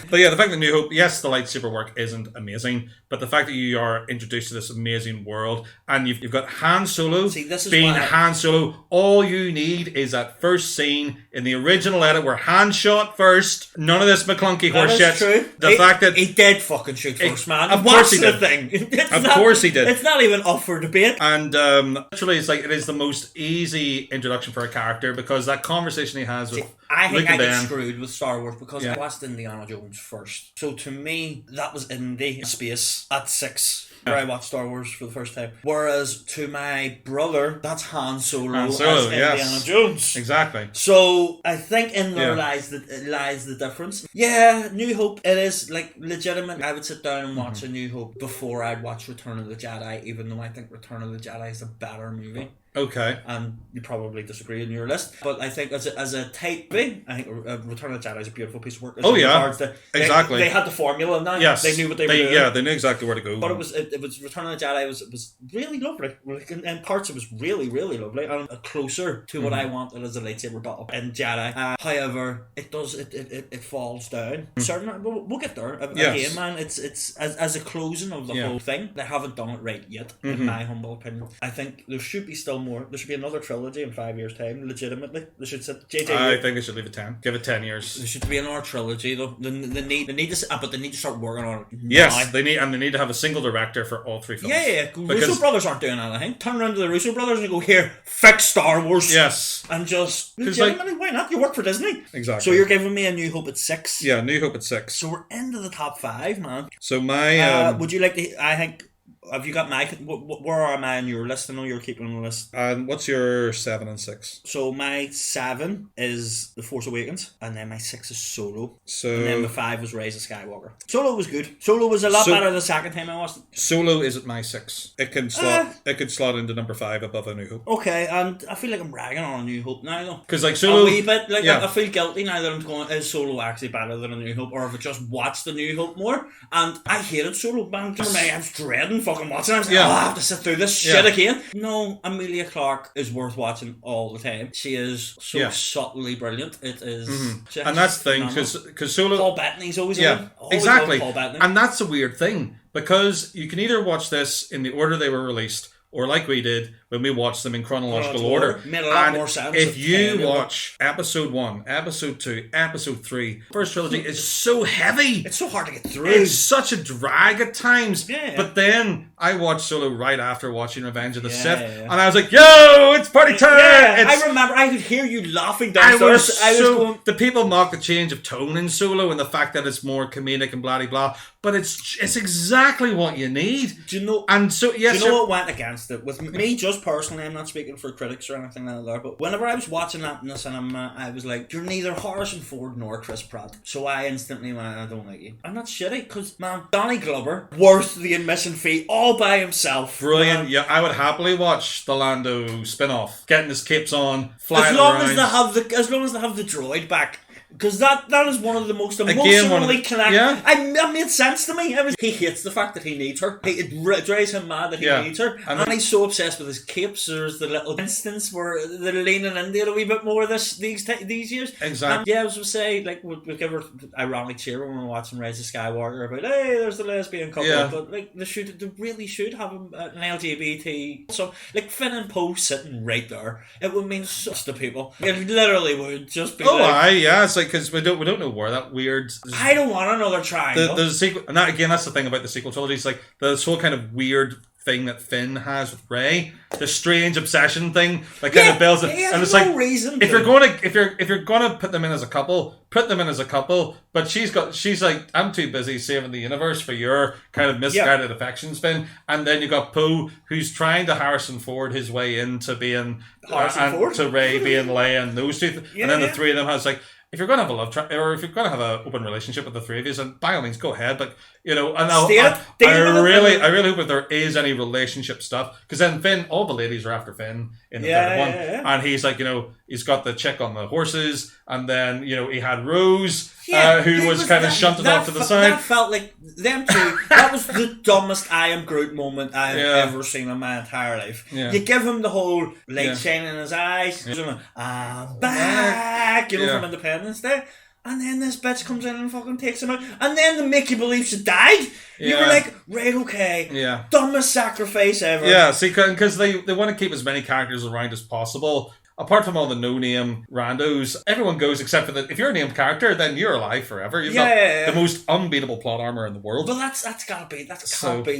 But yeah, the fact that New Hope, yes, the lightsaber work isn't amazing, but the fact that you are introduced to this amazing world and you've got Han Solo being Han Solo, all you need is that first scene in the original edit where Han shot first. None of this McClunky horse shit. True. The fact that he did fucking shoot first, man. Of course he did. Of course he did. It's not even up for debate. And literally, it's like it is the most easy introduction for a character because that conversation he has with I think I get screwed with Star Wars because I watched Indiana Jones first. So to me, that was indie space at 6. Where I watched Star Wars for the first time. Whereas to my brother, that's Han Solo as Indiana Jones. Exactly. So I think in there lies the difference. Yeah, New Hope, it is like legitimate. I would sit down and watch A New Hope before I'd watch Return of the Jedi, even though I think Return of the Jedi is a better movie. Okay. And you probably disagree in your list, but I think as a type B, I think Return of the Jedi is a beautiful piece of work. Exactly. They had the formula in that. Yes. They knew what they were doing. Yeah, they knew exactly where to go. But it was Return of the Jedi was really lovely. In parts it was really, really lovely and closer to what I wanted as a lightsaber battle in Jedi. However, it falls down. Certain we'll get there. Again, man, it's as a closing of the whole thing, they haven't done it right yet, in my humble opinion. I think there should be still more. There should be another trilogy in 5 years' time. Legitimately, they should sit. I think they should leave it 10. Give it 10 years. There should be another trilogy though. They need to, but they need to start working on it. Yes, now. they need to have a single director for all 3 films. Yeah. Russo brothers aren't doing anything. Turn around to the Russo brothers and go, here, fix Star Wars. Yes, and just legitimately, why not? You work for Disney. Exactly. So you're giving me A New Hope at 6. Yeah, New Hope at 6. So we're into the top 5, man. So my would you like to? I think Have you got my... Where am I on your list? I know you're keeping on the list. And what's your 7 and 6? So my 7 is The Force Awakens, and then my 6 is Solo. So And then the 5 was Rise of Skywalker. Solo was good. Solo was a lot better the second time I watched it. Solo is at my 6. It can slot into number 5 above A New Hope. Okay, and I feel like I'm ragging on A New Hope now, though. Because like Solo, a wee bit. Like I feel guilty now that I'm going, is Solo actually better than A New Hope, or have I just watched A New Hope more? And I hated Solo, man. For me, I was dreading fucking watching it. I was like, I have to sit through this shit again. No, Amelia Clarke is worth watching all the time. She is so subtly brilliant. It is, and that's the thing, because Solo, Paul Bettany's always exactly, Paul Bettany. And that's a weird thing, because you can either watch this in the order they were released, or like we did when we watched them in chronological order. Made a lot more sense. If you watch episode 1, episode 2, episode 3, first trilogy is so heavy. It's so hard to get through. It's such a drag at times. Yeah. But then I watched Solo right after watching Revenge of the Sith, and I was like, "Yo, it's party time!" Yeah, I remember I could hear you laughing downstairs. I was going... The people mock the change of tone in Solo and the fact that it's more comedic and blah blah blah, but it's exactly what you need. Do you know? And so yes, do you know what went against it? With me, just personally, I'm not speaking for critics or anything like that, but whenever I was watching that in the cinema, I was like, "You're neither Harrison Ford nor Chris Pratt." So I instantly went, "I don't like you." I'm not shitty, because man, Donny Glover, worth the admission fee all by himself. Brilliant. Yeah, I would happily watch the Lando spin-off, getting his capes on, flying as long around. as they have the droid back. Because that is one of the most emotionally connected. Yeah. It made sense to me. He hates the fact that he needs her. It drives him mad that he needs her. And he's so obsessed with his capes. There's the little instance where they're leaning into it a wee bit more these years. Exactly. And I was going to say, like, we give her ironic cheer when we're watching Rise of Skywalker about, hey, there's the lesbian couple. Yeah. But like they really should have an LGBT. So like Finn and Poe sitting right there, it would mean such to people. It literally would just be it's like, because we don't know where that weird... I don't want another triangle. There's a sequel, and that's the thing about the sequel trilogy. It's like this whole kind of weird thing that Finn has with Rey, the strange obsession thing that kind of builds it, and it's like reason if you're gonna put them in as a couple, put them in as a couple. But she's like, I'm too busy saving the universe for your kind of misguided affections, Finn. And then you got Poe, who's trying to Harrison Ford his way into being Ford to Rey being Leia, and those two, and then the three of them has like. If you're going to have a love or if you're going to have an open relationship with the three of you, then by all means go ahead. But and I really hope if there is any relationship stuff, because then Finn, all the ladies are after Finn in the third one, and he's like, he's got the chick on the horses, and then he had Rose, who was kind of shunted off to the side. That felt like them two. That was the dumbest I am Groot moment I've ever seen in my entire life. Yeah. You give him the whole light shining in his eyes, I'm back, from Independence Day. And then this bitch comes in and fucking takes him out. And then they make you believe she died. You were like, right, okay. Yeah. Dumbest sacrifice ever. Yeah, see, because they want to keep as many characters around as possible. Apart from all the no-name randos, everyone goes except for if you're a named character, then you're alive forever. You've got the most unbeatable plot armor in the world. But that can't be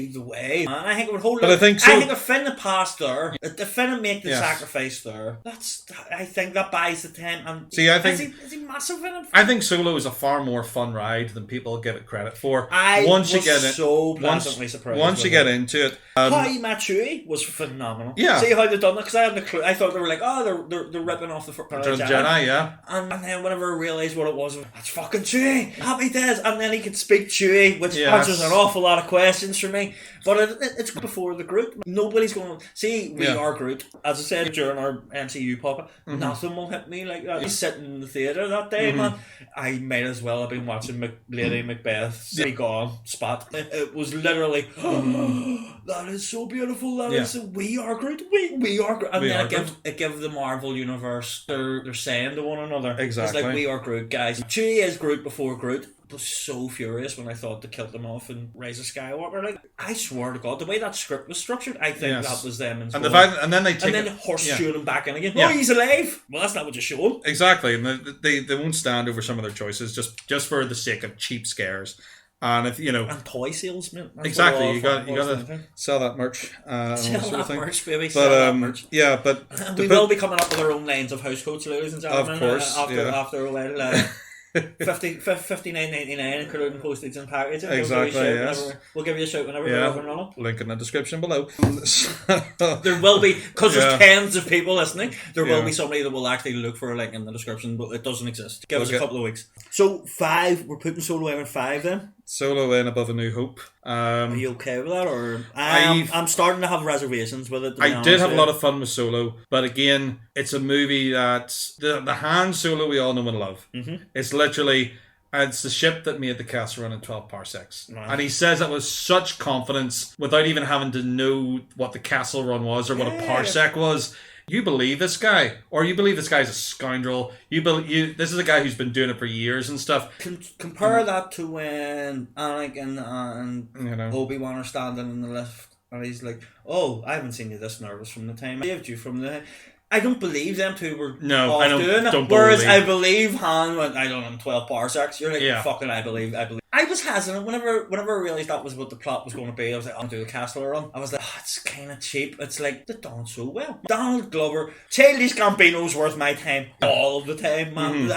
the way. Man, I think it would hold. But I think if Finn had passed there, if Finn had made the sacrifice there, I think that buys the time. And see, I think is he massive in it? I think Solo is a far more fun ride than people give it credit for. Once you get into it, how he met Chewie was phenomenal. Yeah. See how they done that, because I had no clue. I thought they were like, they're ripping off the Jedi, yeah. And then whenever I realised what it was, that's fucking Chewie. Happy days. And then he could speak Chewie, which answers an awful lot of questions for me. But it's before the Groot. Nobody's going to see we are Groot. As I said during our MCU pop-up, nothing will hit me like that. He's sitting in the theatre that day, man. I might as well have been watching Lady Macbeth be gone spot. It was literally that is so beautiful. That is we are Groot. We are Groot. And then it gives the Marvel universe they're saying to one another. Exactly. It's like we are Groot, guys. Chewie is Groot before Groot. I was so furious when I thought they killed them off in Rise of Skywalker. Like, I swear to God, the way that script was structured, I think that was them. And then horseshoeing him back in again. Oh, he's alive. Well, that's not what you show him. Exactly, and they won't stand over some of their choices just for the sake of cheap scares. And if and toy salesmen. Exactly, you got to sell that merch. Sell that merch, baby. But sell that merch. Yeah, but we will be coming up with our own lines of Housecoats, ladies and gentlemen. Of course, after a while. $59.99 including postage and packaging. Exactly, yes. We'll give you a shout whenever we're up and running. Link in the description below. There will be, because there's tens of people listening, there will be somebody that will actually look for a link in the description, but it doesn't exist. Give us a couple of weeks. So 5, we're putting Solo in at 5 then? Solo in above A New Hope. Are you okay with that? Or I'm starting to have reservations with it. I did have a lot of fun with Solo, but again, it's a movie that the Han Solo we all know and love. Mm-hmm. It's literally, it's the ship that made the castle run in 12 parsecs. Right. And he says that with such confidence without even having to know what the castle run was or what a parsec was. You believe this guy, or you believe this guy's a scoundrel. This is a guy who's been doing it for years and stuff. Compare that to when Anakin and Obi-Wan are standing in the lift, and he's like, "Oh, I haven't seen you this nervous from the time I saved you from the." I don't believe them two were doing it. Whereas I believe Han went, I don't know, 12 parsecs. You're like, fucking, I believe. I was hesitant whenever I realised that was what the plot was going to be. I was like, I'll do a castle run. I was like, it's kind of cheap. It's like, they're done so well. Donald Glover, Childish Gambino's worth my time all of the time, man. Mm-hmm.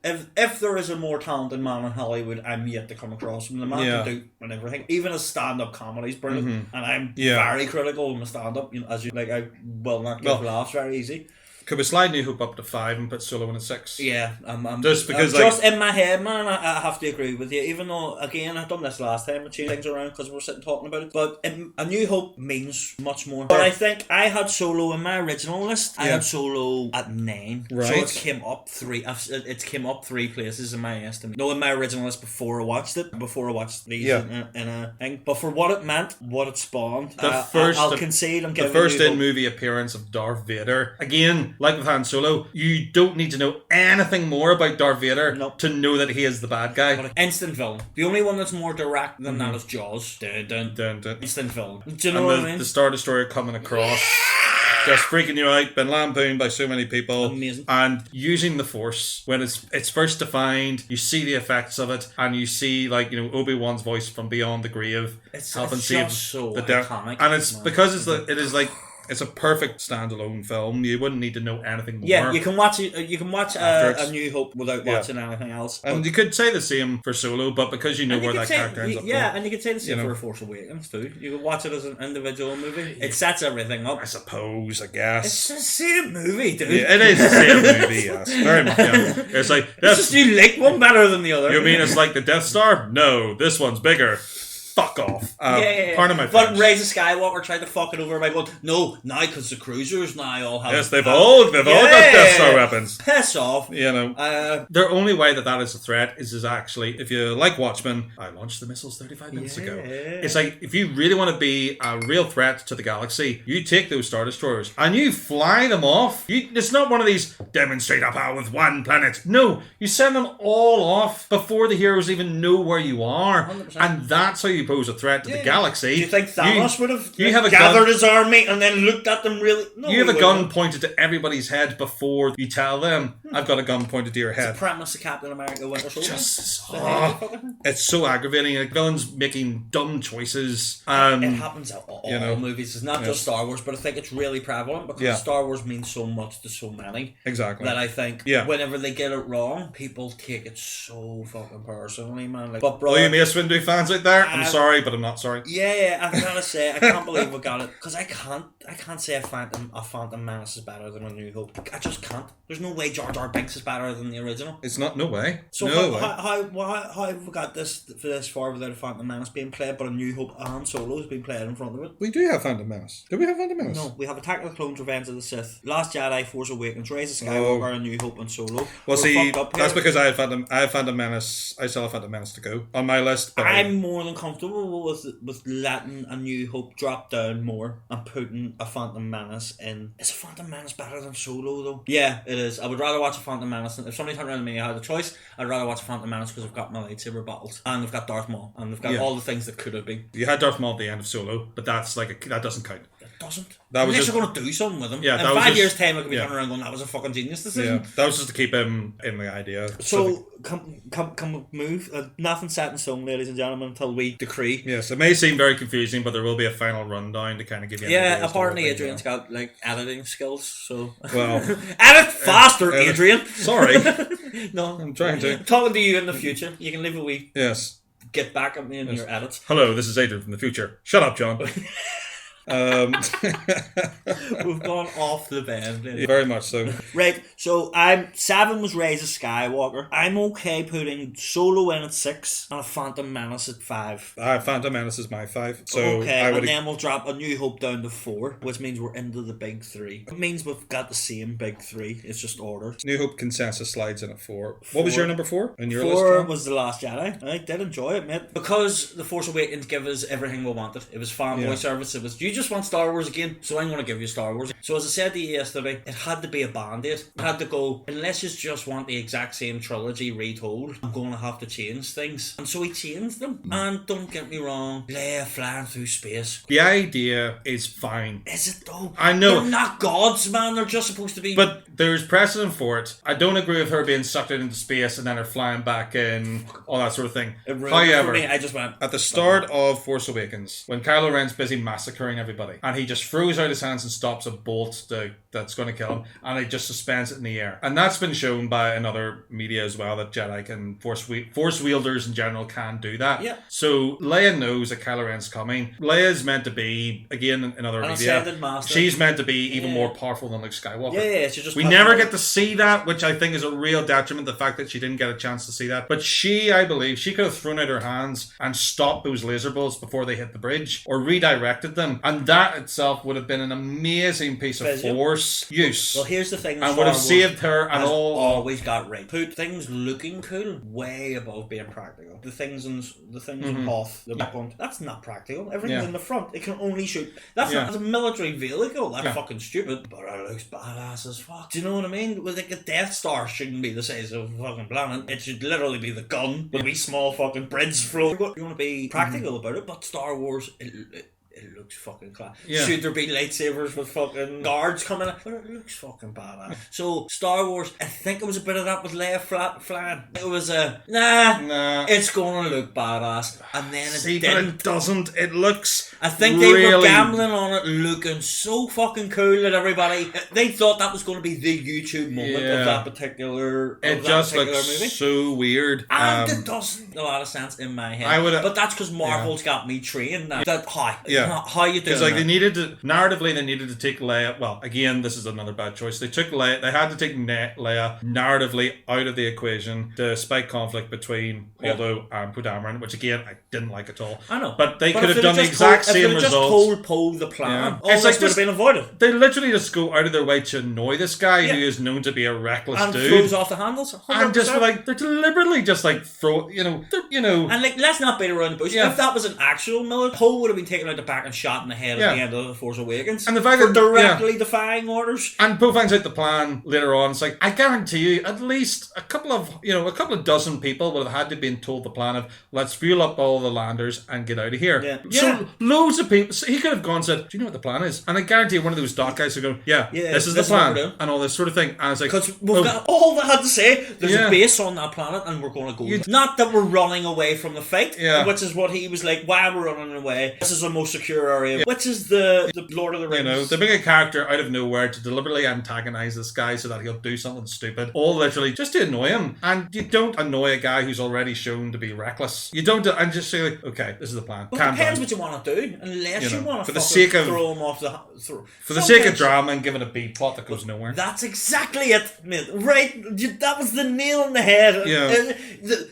And if there is a more talented man in Hollywood, I'm yet to come across him. The man can do and everything. Even his stand-up comedy is brilliant. Mm-hmm. And I'm very critical of my stand-up. You know, as you like, I will not give laughs very easy. Could we slide New Hope up to 5 and put Solo in at 6? Yeah, just because just in my head, man, I have to agree with you. Even though, again, I've done this last time, I changed things around because we're sitting talking about it. But A New Hope means much more. But I think I had Solo in my original list. I had Solo at 9, right? So it came up 3. It came up 3 places in my estimate. No, in my original list before I watched it. Before I watched these in a thing. But for what it meant, what it spawned, I'll concede. I'm giving the first in-movie appearance of Darth Vader. Again, like with Han Solo, you don't need to know anything more about Darth Vader to know that he is the bad guy. But instant villain. The only one that's more direct than that is Jaws. Dun, dun, dun, dun. Instant villain. Do you know what I mean? The Star Destroyer coming across, just freaking you out, been lampooned by so many people. Amazing. And using the Force when it's first defined, you see the effects of it, and you see Obi-Wan's voice from beyond the grave helping save so the death. And it's because it's a perfect standalone film. You wouldn't need to know anything more. Yeah, you can watch it. You can watch A New Hope without watching anything else. And you could say the same for Solo, but because you know where that character ends up. Yeah, and you could say the same for A Force Awakens too. You could watch it as an individual movie. It sets everything up. I suppose. I guess it's the same movie, dude. Yeah, it is the same movie. Yes, very much. Yeah. It's like it's just you like one better than the other. You mean it's like the Death Star? No, this one's bigger. Fuck off. Part of my But Rise of Skywalker tried to fuck it over by going, no, now because the cruisers now all have... Yes, they've all got Death Star weapons. Piss off. The only way that is a threat is actually, if you like Watchmen, I launched the missiles 35 minutes ago. It's like, if you really want to be a real threat to the galaxy, you take those Star Destroyers and you fly them off. It's not one of these demonstrate our power with one planet. No, you send them all off before the heroes even know where you are. 100%. And that's how you pose a threat to the galaxy. Do you think Thanos would have gathered his army and then looked at them really? No, you have a gun pointed to everybody's head before you tell them, I've got a gun pointed to your head. It's the premise of Captain America Winter Soldier. It's so aggravating. Like, villains making dumb choices. It happens in all movies. It's not just Star Wars, but I think it's really prevalent because Star Wars means so much to so many. Exactly. That I think whenever they get it wrong, people take it so fucking personally, man. Like, but bro, all you Mace Windu fans out there, I'm sorry, but I'm not sorry. Yeah, I've got to say, I can't believe we got it because I can't say a Phantom Menace is better than A New Hope. I just can't. There's no way Jar Jar Binks is better than the original. It's not. No way. So no way. How have we got this far without a Phantom Menace being played, but A New Hope and Solo has been played in front of it? We do have Phantom Menace. Do we have Phantom Menace? No, we have Attack of the Clones, Revenge of the Sith, Last Jedi, Force Awakens, Rise of Skywalker, A New Hope, and Solo. Well, see, that's because I have Phantom Menace. I still have Phantom Menace to go on my list. But I'm more than comfortable with letting A New Hope drop down more and putting a Phantom Menace in. Is a Phantom Menace better than Solo though? Yeah, it is. I would rather watch a Phantom Menace. If somebody turned around to me and I had a choice, I'd rather watch a Phantom Menace because I've got my lightsaber battles and I've got Darth Maul and I've got all the things that could have been. You had Darth Maul at the end of Solo, but that's that doesn't count. doesn't. That was Unless just- you're going to do something with him. Yeah, in that was 5 just- years' time, I could be yeah. turning around going, that was a fucking genius Yeah, decision. that was just to keep him in the idea. So, can we move? Nothing set in stone, ladies and gentlemen, until we decree. Yes, it may seem very confusing, but there will be a final rundown to kind of give you an Yeah, idea as to what apparently things Adrian's are. got like editing skills, so Well, edit faster, edit. Adrian. sorry. No, I'm trying to. I'm talking to you in the future. You can leave a wee Yes. get back at me in your edits. Hello, this is Adrian from the future. Shut up, John. We've gone off the bend. Very much so. Right, so 7 was Rise of Skywalker. I'm okay putting Solo in at 6 and a Phantom Menace at 5. Phantom Menace is my 5. So Okay, I would. and then we'll drop A New Hope down to 4, which means we're into the big 3. It means we've got the same big 3. It's just ordered. New Hope consensus slides in at 4. What was your number 4 in your 4 list? was The Last Jedi. I did enjoy it, mate. Because The Force Awakens gave us everything we wanted. It was fanboy Yeah. service. It was, you just want Star Wars again, so I'm going to give you Star Wars. So as I said to you yesterday, it had to be a band-aid. It had to go, unless you just want the exact same trilogy retold, I'm going to have to change things. And so he changed them. And don't get me wrong, Leia flying through space. The idea is fine. Is it though? I know. They're not gods, man. They're just supposed to be... But there's precedent for it. I don't agree with her being sucked out into space and then her flying back in, all that sort of thing. It ruined it for However, me. I just went... at the start of Force Awakens, when Kylo Ren's busy massacring everybody, and he just throws out his hands and stops a bolt that's going to kill him, and he just suspends it in the air. And that's been shown by another media as well, that Jedi can, Force wielders in general can do that. Yeah. So Leia knows that Kylo Ren's coming. Leia's meant to be, again, in other An media, ascended master. she's meant to be even Yeah. more powerful than Luke Skywalker. Yeah, she just... We never get to see that, which I think is a real detriment, the fact that she didn't get a chance to see that. But she, I believe, she could have thrown out her hands and stopped those laser bolts before they hit the bridge, or redirected them. And that itself would have been an amazing piece of Vision. Force use. Well, here's the thing. and would have saved her and has all. always got right. Put things looking cool way above being practical. The things in Hoth, the back one, that's not practical. Everything's Yeah. in the front. It can only shoot. That's Yeah. not a military vehicle. That's Yeah. fucking stupid. But it looks badass as fuck. Do you know what I mean? Well, like a Death Star shouldn't be the size of a fucking planet. It should literally be the gun with a wee small fucking bridge float. You want to be practical about it, but Star Wars, it looks fucking class. Yeah. Should there be lightsabers with fucking guards coming in? But it looks fucking badass. So, Star Wars, I think it was a bit of that with Leia flying. It was Nah. it's going to look badass. And then it See, but didn't. it doesn't. It looks. I think they were really- gambling on it looking so fucking cool that everybody, they thought that was going to be the YouTube moment Yeah. of that particular It just movie. looks so weird. And it doesn't a lot of sense in my head. I would- but that's because Marvel's got me trained now. That how you doing? Because like that? they needed to narratively, they needed to take Leia. Well, again, this is another bad choice. They took Leia. They had to take Leia narratively out of the equation to spike conflict between Holdo and Podameron, which again I didn't like at all. I know, but they But could if have they'd done the just exact if same they'd just result. pulled the plan, Yeah. all It's this like would just- have been avoided. They literally just go out of their way to annoy this guy who is known to be a reckless And dude, throws off the handles. 100%. and just like they're deliberately just like throw, And like, let's not beat around the bush. Yeah. If that was an actual military, Poe would have been taken out the back and shot in the head Yeah. at the end of The Force Awakens. And the fact for that- directly defying orders. And Poe finds out the plan later on. It's like, I guarantee you, at least a couple of dozen people would have had to been told the plan of, let's fuel up all the landers and get out of here. Yeah. So Yeah. loads of people, so he could have gone and said, do you know what the plan is? And I guarantee one of those doc guys would go, yeah, this is the this is what plan. we're doing. And all this sort of thing. And it's like, Because we've got all they had to say. There's Yeah. a base on that planet, and we're going to go. Not that we're running away from the fight, Yeah. which is what he was like. Why are we running away? This is the most secure area. Which is the Lord of the Rings. they bring a character out of nowhere to deliberately antagonize this guy so that he'll do something stupid, all literally just to annoy him. And you don't annoy a guy who's already shown to be reckless. You don't, and just say like, okay, this is the plan. Well, it Calm depends down. what you want to do, unless you want to for the sake of throw him off the. For the sake of drama and giving a B plot that goes nowhere. That's exactly it, mate. Right? That was the nail in the head. Yeah.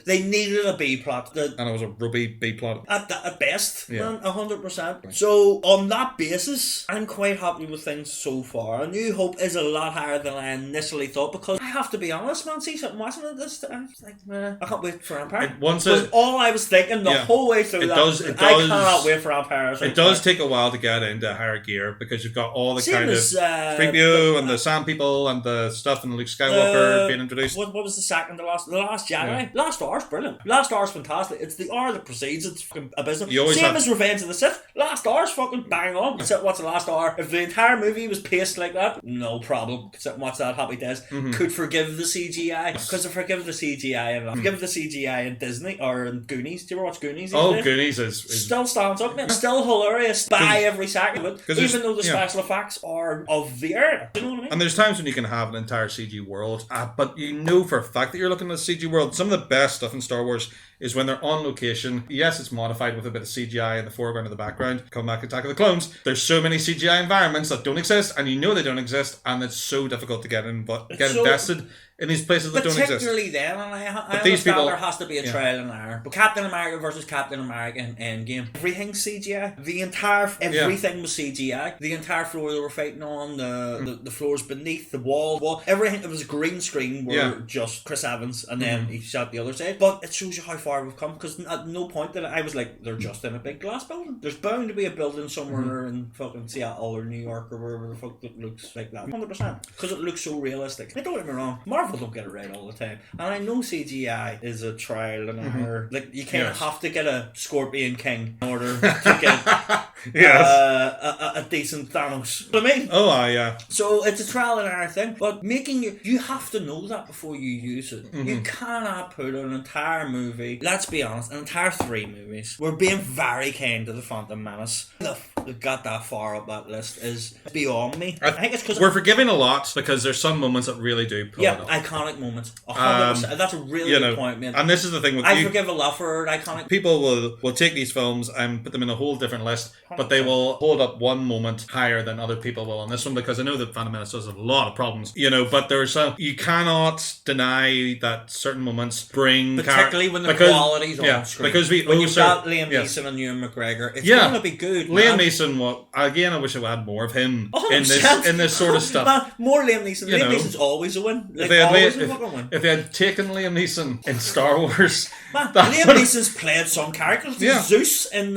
They needed a B plot. And it was a rubby B plot. At best, Yeah. man, 100%. So, on that basis, I'm quite happy with things so far. A New Hope is a lot higher than I initially thought, because I have to be honest, man, see something watching it this time, I was like, nah, I can't wait for Empire. Because all I was thinking the whole way through I cannot wait for Empire. It does take a while to get into higher gear, because you've got all the Same kind as, of 3PO and the Sand People and the stuff in Luke Skywalker being introduced. What was the second? The Last Jedi? Yeah. Last Hour's brilliant. Last Hour's fantastic. It's the hour that precedes. It's fucking abysmal. You always Same have- as Revenge of the Sith. last hour's fucking bang on. Sit and watch the last hour. If the entire movie was paced like that, no problem. Sit and watch that. Happy days. Could forgive the CGI because I forgive the CGI and I forgive the CGI in Disney or in Goonies. Do you ever watch Goonies? Goonies is still stands up, man. Still hilarious by every second of it, even though the special effects are of the era. Do you know what I mean? And there's times when you can have an entire CG world, but you know for a fact that you're looking at a CG world. Some of the best stuff in Star Wars is when they're on location. Yes, it's modified with a bit of CGI in the foreground and the background. Come back, Attack of the Clones. There's so many CGI environments that don't exist, and you know they don't exist, and it's so difficult to get invested in these places that don't exist. Particularly then, and I understand there has to be a trial and error. But Captain America versus Captain America in Endgame, everything's CGI. Everything was CGI. The entire floor they were fighting on, the floors beneath, the wall, everything. It was a green screen where just Chris Evans, and then he shot the other side. But it shows you how far we've come, because at no point did I was like, they're just in a big glass building. There's bound to be a building somewhere in fucking Seattle or New York or wherever the fuck that looks like that. 100%. Because it looks so realistic. Now, don't get me wrong, Marvel don't get it right all the time, and I know CGI is a trial and error. Like, you can't have to get a Scorpion King in order to get a decent Thanos. You know what I mean? Oh, yeah. So it's a trial and error thing, but you have to know that before you use it. You cannot put an entire movie, let's be honest, an entire 3 movies. We're being very kind to the Phantom Menace. They've got that far up that list is beyond me. I think it's because we're forgiving a lot, because there's some moments that really do pull it up. Iconic moments. 100%. That's a really good point, man. And this is the thing with I forgive a lot for iconic. People will take these films and put them in a whole different list, but they will hold up one moment higher than other people will on this one, because I know that Phantom Menace does a lot of problems, but there's you cannot deny that certain moments bring, particularly when the quality's on screen. Because when you've got Liam Neeson and Ewan McGregor, it's going to be good. Liam Neeson, again, I wish I had more of him in this sort of stuff. Man, more Liam Neeson. Liam Neeson's always a win. If they had taken Liam Neeson in Star Wars, Liam Neeson's played some characters. Zeus in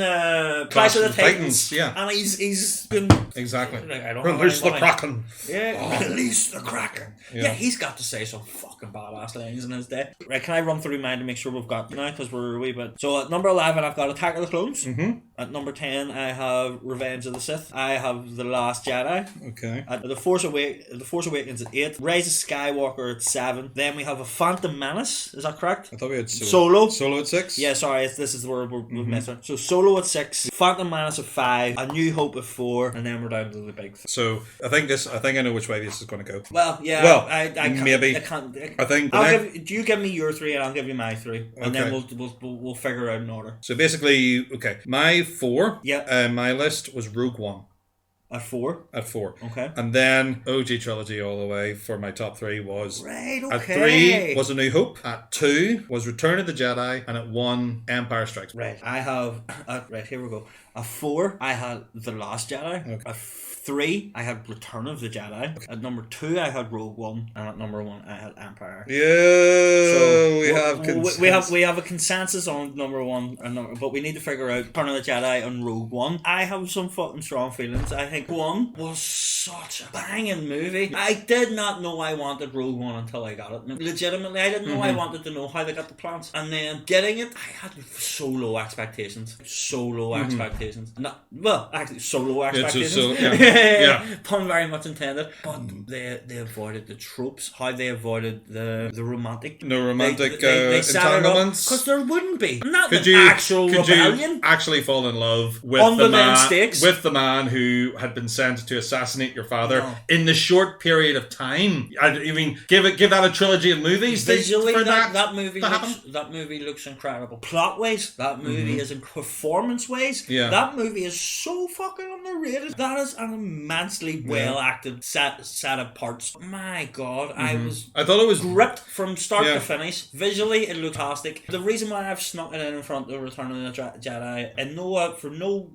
Clash of the Titans. And he's been exactly. Release the Kraken. Release the Kraken. Yeah, he's got to say some fucking badass lines in his day. Right, can I run through mine to make sure we've got now, because we're a wee bit. So at number 11, I've got Attack of the Clones. At number 10, I have Revenge of the Sith. I have The Last Jedi. Okay. At The Force Awakens at 8. Rise of Skywalker at 7. Then we have a Phantom Menace. Is that correct? I thought we had Solo. Solo at 6. Yeah, sorry, this is where we're messing. So Solo at 6. Phantom Menace at 5. A New Hope at 4. And then we're down to the big 3. So I think I know which way this is going to go. Well, yeah. I can't, maybe. I can't. I think. Do you give me your 3 and I'll give you my 3, and then we'll figure out an order. So basically, okay, my 4. Yeah. My list was Rogue One. At 4? At 4. Okay. And then OG Trilogy all the way for my top 3 was... Right, okay. At 3 was A New Hope. At 2 was Return of the Jedi. And at 1, Empire Strikes Back. Right. I have... right, here we go. At 4, I had The Last Jedi. Okay. At 3, I had Return of the Jedi. Okay. At number 2, I had Rogue One. And at number 1, I had Empire. Yeah, so we have a consensus on number 1, but we need to figure out Return of the Jedi and Rogue One. I have some fucking strong feelings. I think One was such a banging movie. I did not know I wanted Rogue One until I got it. Legitimately, I didn't know I wanted to know how they got the plans. And then getting it, I had so low expectations. Expectations. Actually, solo expectations. Pun very much intended. But they avoided the tropes. How they avoided the romantic. No romantic they entanglements. Because there wouldn't be. Not could an you, actual could rebellion. You actually fall in love with with the man who had been sent to assassinate your father in the short period of time? I mean, give that a trilogy of movies. Visually, that movie looks incredible. Plot ways, that movie is in performance ways. Yeah. That movie is so fucking underrated. That is an immensely well acted set of parts. My God, I thought it was gripped from start to finish. Visually, it looked fantastic. The reason why I've snuck it in front of Return of the Jedi, and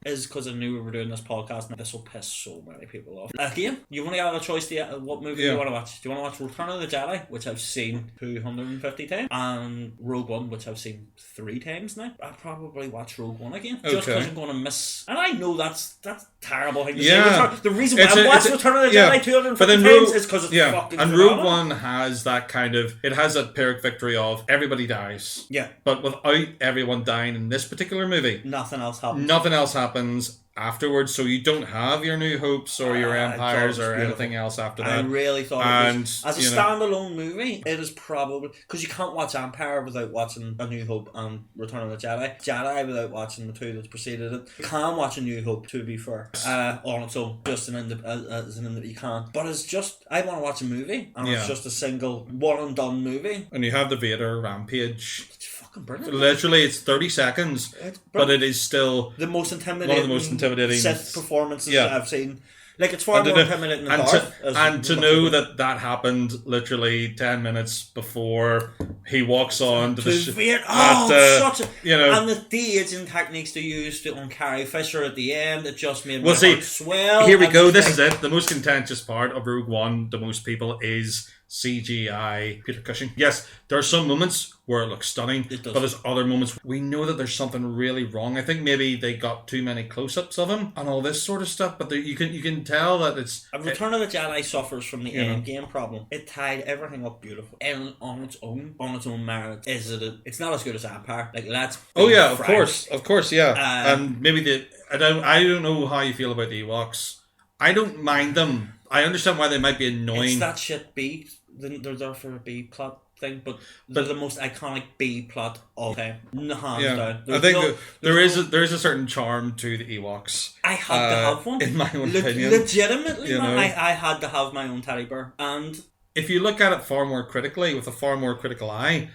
is because I knew we were doing this podcast, and this will piss so many people off. Again, you only got a choice to what movie you want to watch. Do you want to watch Return of the Jedi, which I've seen 250 times, and Rogue One, which I've seen 3 times now? I'll probably watch Rogue One again, just because I'm going to miss. And I know that's terrible thing to say. The reason why I watched Return of the Jedi 250 times is because it's fucking and phenomenal. Rogue One has that kind of, it has that Pyrrhic victory of everybody dies. Yeah. But without everyone dying in this particular movie, nothing else happens. afterwards, so you don't have your New Hopes or your Empires or anything else after that. I really thought and, it was, as a standalone movie, it is probably, because you can't watch Empire without watching A New Hope and Return of the Jedi without watching the two that preceded it. You can watch A New Hope, to be fair, on its own, just as an you can't. But it's just, I want to watch a movie, and it's just a single one and done movie. And you have the Vader rampage. It's fucking brilliant. Literally, it's 30 seconds, but it is still the most intimidating, one of the most intimidating Sith performances I've seen. Like, it's far more intimidating than Darth. And to know that happened literally 10 minutes before he walks on to the ship. And the de-aging techniques they used on Carrie Fisher at the end, it just made my heart swell. Here we go, this is it. The most contentious part of Rogue One to most people is CGI Peter Cushing. Yes, there are some moments where it looks stunning, but there's other moments we know that there's something really wrong. I think maybe they got too many close-ups of him and all this sort of stuff, but you can tell that it's... Return of the Jedi suffers from the endgame problem. It tied everything up beautiful and on its own merit. It's not as good as Empire. Like, let's of course, yeah. And maybe I don't know how you feel about the Ewoks. I don't mind them. I understand why they might be annoying. It's that shit B. They're there for a B plot thing, but they're the most iconic B plot of time. Hands down. I think there is a certain charm to the Ewoks. I had to have one. In my own opinion. Legitimately, man, I had to have my own teddy bear. And if you look at it far more critically, with a far more critical eye,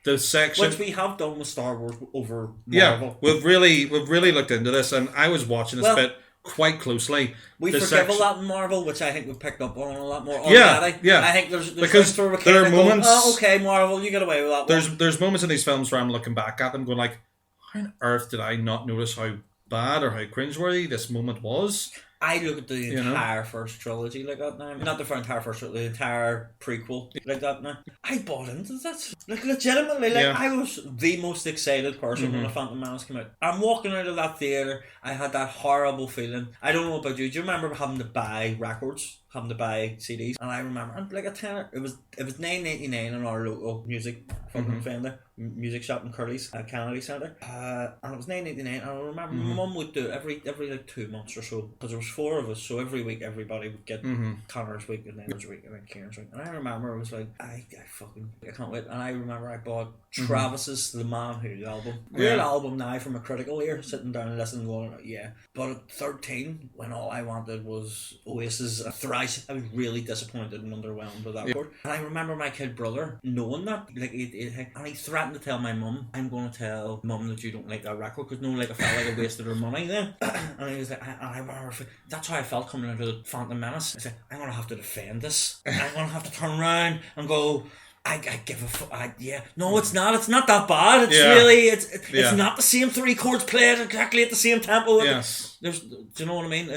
the section... Which we have done with Star Wars over Marvel. Yeah, we've really looked into this, and I was watching this bit quite closely. We forgive a lot in Marvel, which I think we've picked up on a lot more already. Yeah. I think there's because there are moments... okay, Marvel, you get away with that. There's moments in these films where I'm looking back at them going like, how on earth did I not notice how bad or how cringeworthy this moment was? I look at the entire first trilogy like that now. Not the entire first trilogy, the entire prequel like that now. I bought into that. Like, legitimately, I was the most excited person when The Phantom Menace came out. I'm walking out of that theatre, I had that horrible feeling. I don't know about you. Do you remember having to buy records? Having to buy CDs? And I remember, like, a tenner, it was $9.99 in our local music fucking vendor, music shop in Curly's at Kennedy Centre. And it was $9.99, and I remember my mum would do every like 2 months or so, because there was 4 of us, so every week everybody would get Connor's week and then there's week and then Kieran's week. And I remember it was like, I can't wait. And I remember I bought Travis's The Man Who album. Real album now from a critical ear, sitting down and listening going, But at 13, when all I wanted was Oasis Thrice, I was really disappointed and underwhelmed with that record. And I remember my kid brother knowing that, like, and he threatened to tell my mum, I'm going to tell mum that you don't like that record, because no one, like, I felt like I wasted her money then. And he was like, and I remember, that's how I felt coming out of the Phantom Menace. I said, I'm going to have to defend this. I'm going to have to turn around and go, I give a fuck. No, it's not. It's not that bad. It's really, it's not the same 3 chords played exactly at the same tempo. Yes. Do you know what I mean?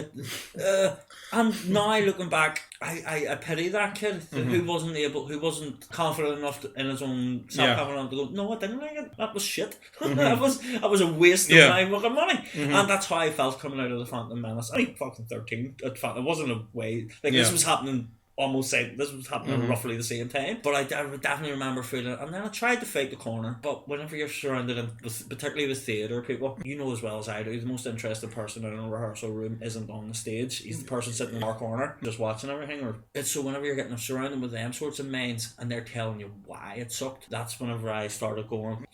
And now looking back, I pity that kid who wasn't confident enough in his own self-confidence to go, no, I didn't like it. That was shit. that was a waste of my fucking money. And that's how I felt coming out of the Phantom Menace. I fucking 13. It wasn't a way, like, this was happening. This was happening roughly the same time, but I definitely remember feeling it. And then I tried to fake the corner, but whenever you're surrounded in, particularly with theatre people, you know as well as I do, the most interested person in a rehearsal room isn't on the stage. He's the person sitting in our corner just watching everything. Or it's so whenever you're getting surrounded with them sorts of minds and they're telling you why it sucked, that's whenever I started going,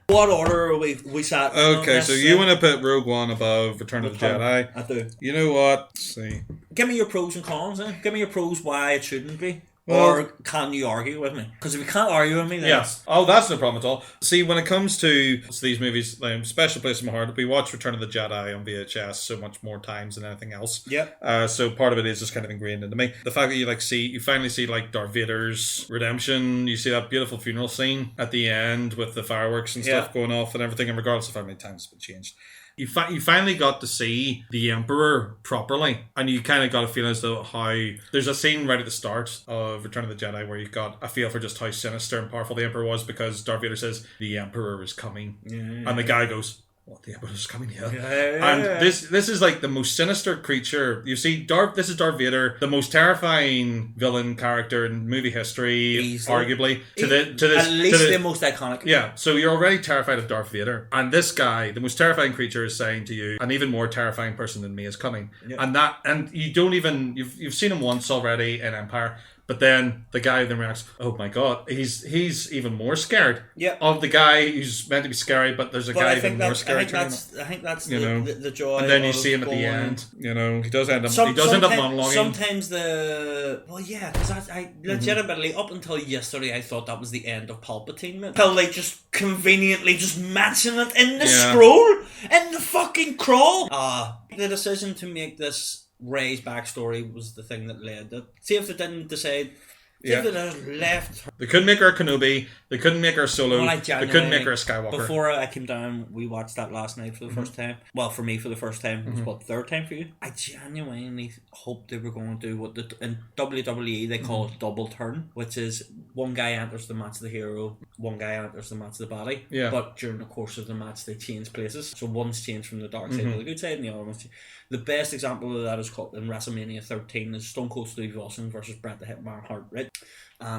what order are we sat? Okay, so you want to put Rogue One above Return of the Jedi? I do. You know what? Let's see. Give me your pros and cons, then. Give me your pros why it shouldn't be. Well, or can you argue with me? Because if you can't argue with me, then... Yes. Oh, that's no problem at all. See, when it comes to these movies, special place in my heart, we watch Return of the Jedi on VHS so much more times than anything else. Yep. So part of it is just kind of ingrained into me. The fact that you finally see like Darth Vader's redemption, you see that beautiful funeral scene at the end with the fireworks and stuff going off and everything, and regardless of how many times it's been changed. You finally got to see the Emperor properly, and you kind of got a feeling as though how there's a scene right at the start of Return of the Jedi where you got a feel for just how sinister and powerful the Emperor was, because Darth Vader says the Emperor is coming, and the guy goes, what the Emperor is coming here. Yeah. And this is like the most sinister creature. You see, this is Darth Vader, the most terrifying villain character in movie history, Easily. arguably. At least the most iconic. Yeah, so you're already terrified of Darth Vader. And this guy, the most terrifying creature, is saying to you, an even more terrifying person than me is coming. Yeah. And you don't even, you've seen him once already in Empire. But then the guy then reacts, oh my god, he's even more scared of the guy who's meant to be scary, but there's a guy even more scary. I think that's the joy. And then you see him at the end. You know, he does end up monologuing. Sometimes because I legitimately up until yesterday I thought that was the end of Palpatine. Until they just conveniently just matching it in the scroll in the fucking crawl. The decision to make this Rey's backstory was the thing that led it. See if they didn't decide. If they left. They couldn't make her a Kenobi. They couldn't make her a Solo. They couldn't make her a Skywalker. Before I came down, we watched that last night for the first time. Well, for me, for the first time. It was what, third time for you? I genuinely hoped they were going to do what in WWE they call it double turn, which is one guy enters the match the hero, one guy enters the match the body. Yeah. But during the course of the match, they change places. So one's changed from the dark side to the good side, and the other one's changed. The best example of that is called in WrestleMania 13 is Stone Cold Steve Austin versus Bret the Hitman Hart, right?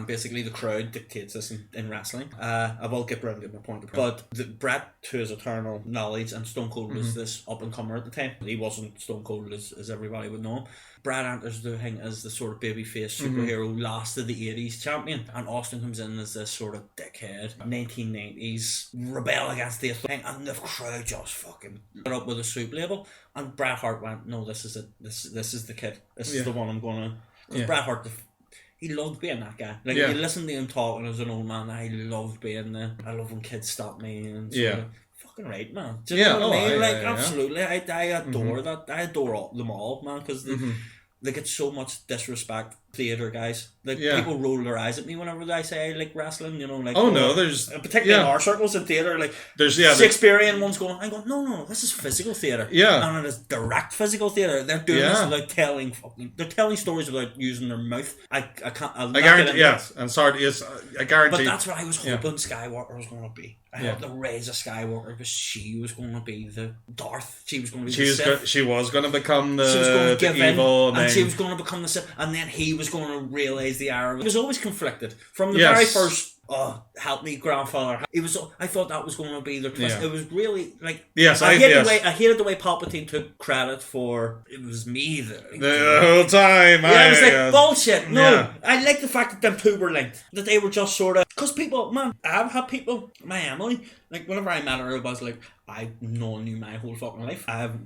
Basically the crowd dictates this in wrestling. I will get around to my point. But Bret, to his eternal knowledge, and Stone Cold was this up-and-comer at the time. He wasn't Stone Cold as everybody would know him. Bret enters the thing as the sort of babyface superhero, last of the 80s champion, and Austin comes in as this sort of dickhead 1990s rebel against the thing, and the crowd just fucking put up with a soup label. And Bret Hart went, no, this is it. This is the kid. This is the one I'm going to. Because Bret Hart, he loved being that guy. Like you listen to him talking as an old man. I loved being I love when kids stop me and fucking right, man. Do you know what I mean? Absolutely. I adore that. I adore them all, man, because they get so much disrespect. Theatre guys, people roll their eyes at me whenever I say I like wrestling. You know, like there's particularly in our circles in theatre, like there's Shakespearean ones going. I go, no, this is physical theatre. Yeah, and it is direct physical theatre. They're doing this without telling. They're telling stories without using their mouth. I can't. I guarantee. Yes, I'm sorry. Yes, I guarantee. But that's what I was hoping Skywalker was going to be. I had the Rey's of Skywalker because she was going to be the Darth. She was going to be the Sith. She was going to become the evil, and she was going to become the Sith, and then he was going to realise the error. He was always conflicted from the very first. Help me, grandfather. It was. I thought that was going to be the twist. It was really like. Yes, I hated the way Palpatine took credit for. It was me the whole time. I was like bullshit. No, I like the fact that them two were linked. That they were just sort of because people, man. I've had people. My Emily, like whenever I met her, I was like, I've known you my whole fucking life. I've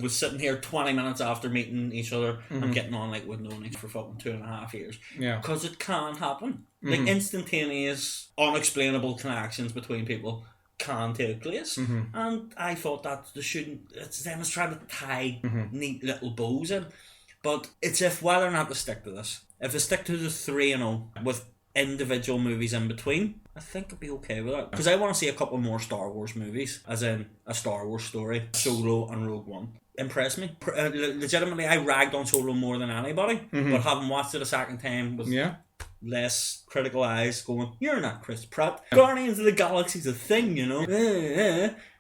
was sitting here 20 minutes after meeting each other. I'm getting on like we've known each other for fucking 2.5 years. Yeah, because it can happen. Like instantaneous, unexplainable connections between people can take place, and I thought that they shouldn't. It's them as trying to tie neat little bows in, but it's if whether or not they stick to this. If they stick to the 3-0 with individual movies in between, I think I'd be okay with that because I want to see a couple more Star Wars movies, as in a Star Wars story, Solo and Rogue One. Impressed me. Legitimately, I ragged on Solo more than anybody, but having watched it a second time was less critical eyes going, you're not Chris Pratt. Guardians of the Galaxy's a thing, you know.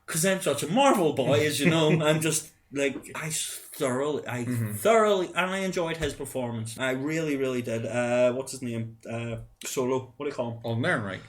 Because I'm such a Marvel boy, as you know. I'm just like, I thoroughly, and I enjoyed his performance. I really, really did. What's his name? Solo. What do you call him? Alden Ehrenreich.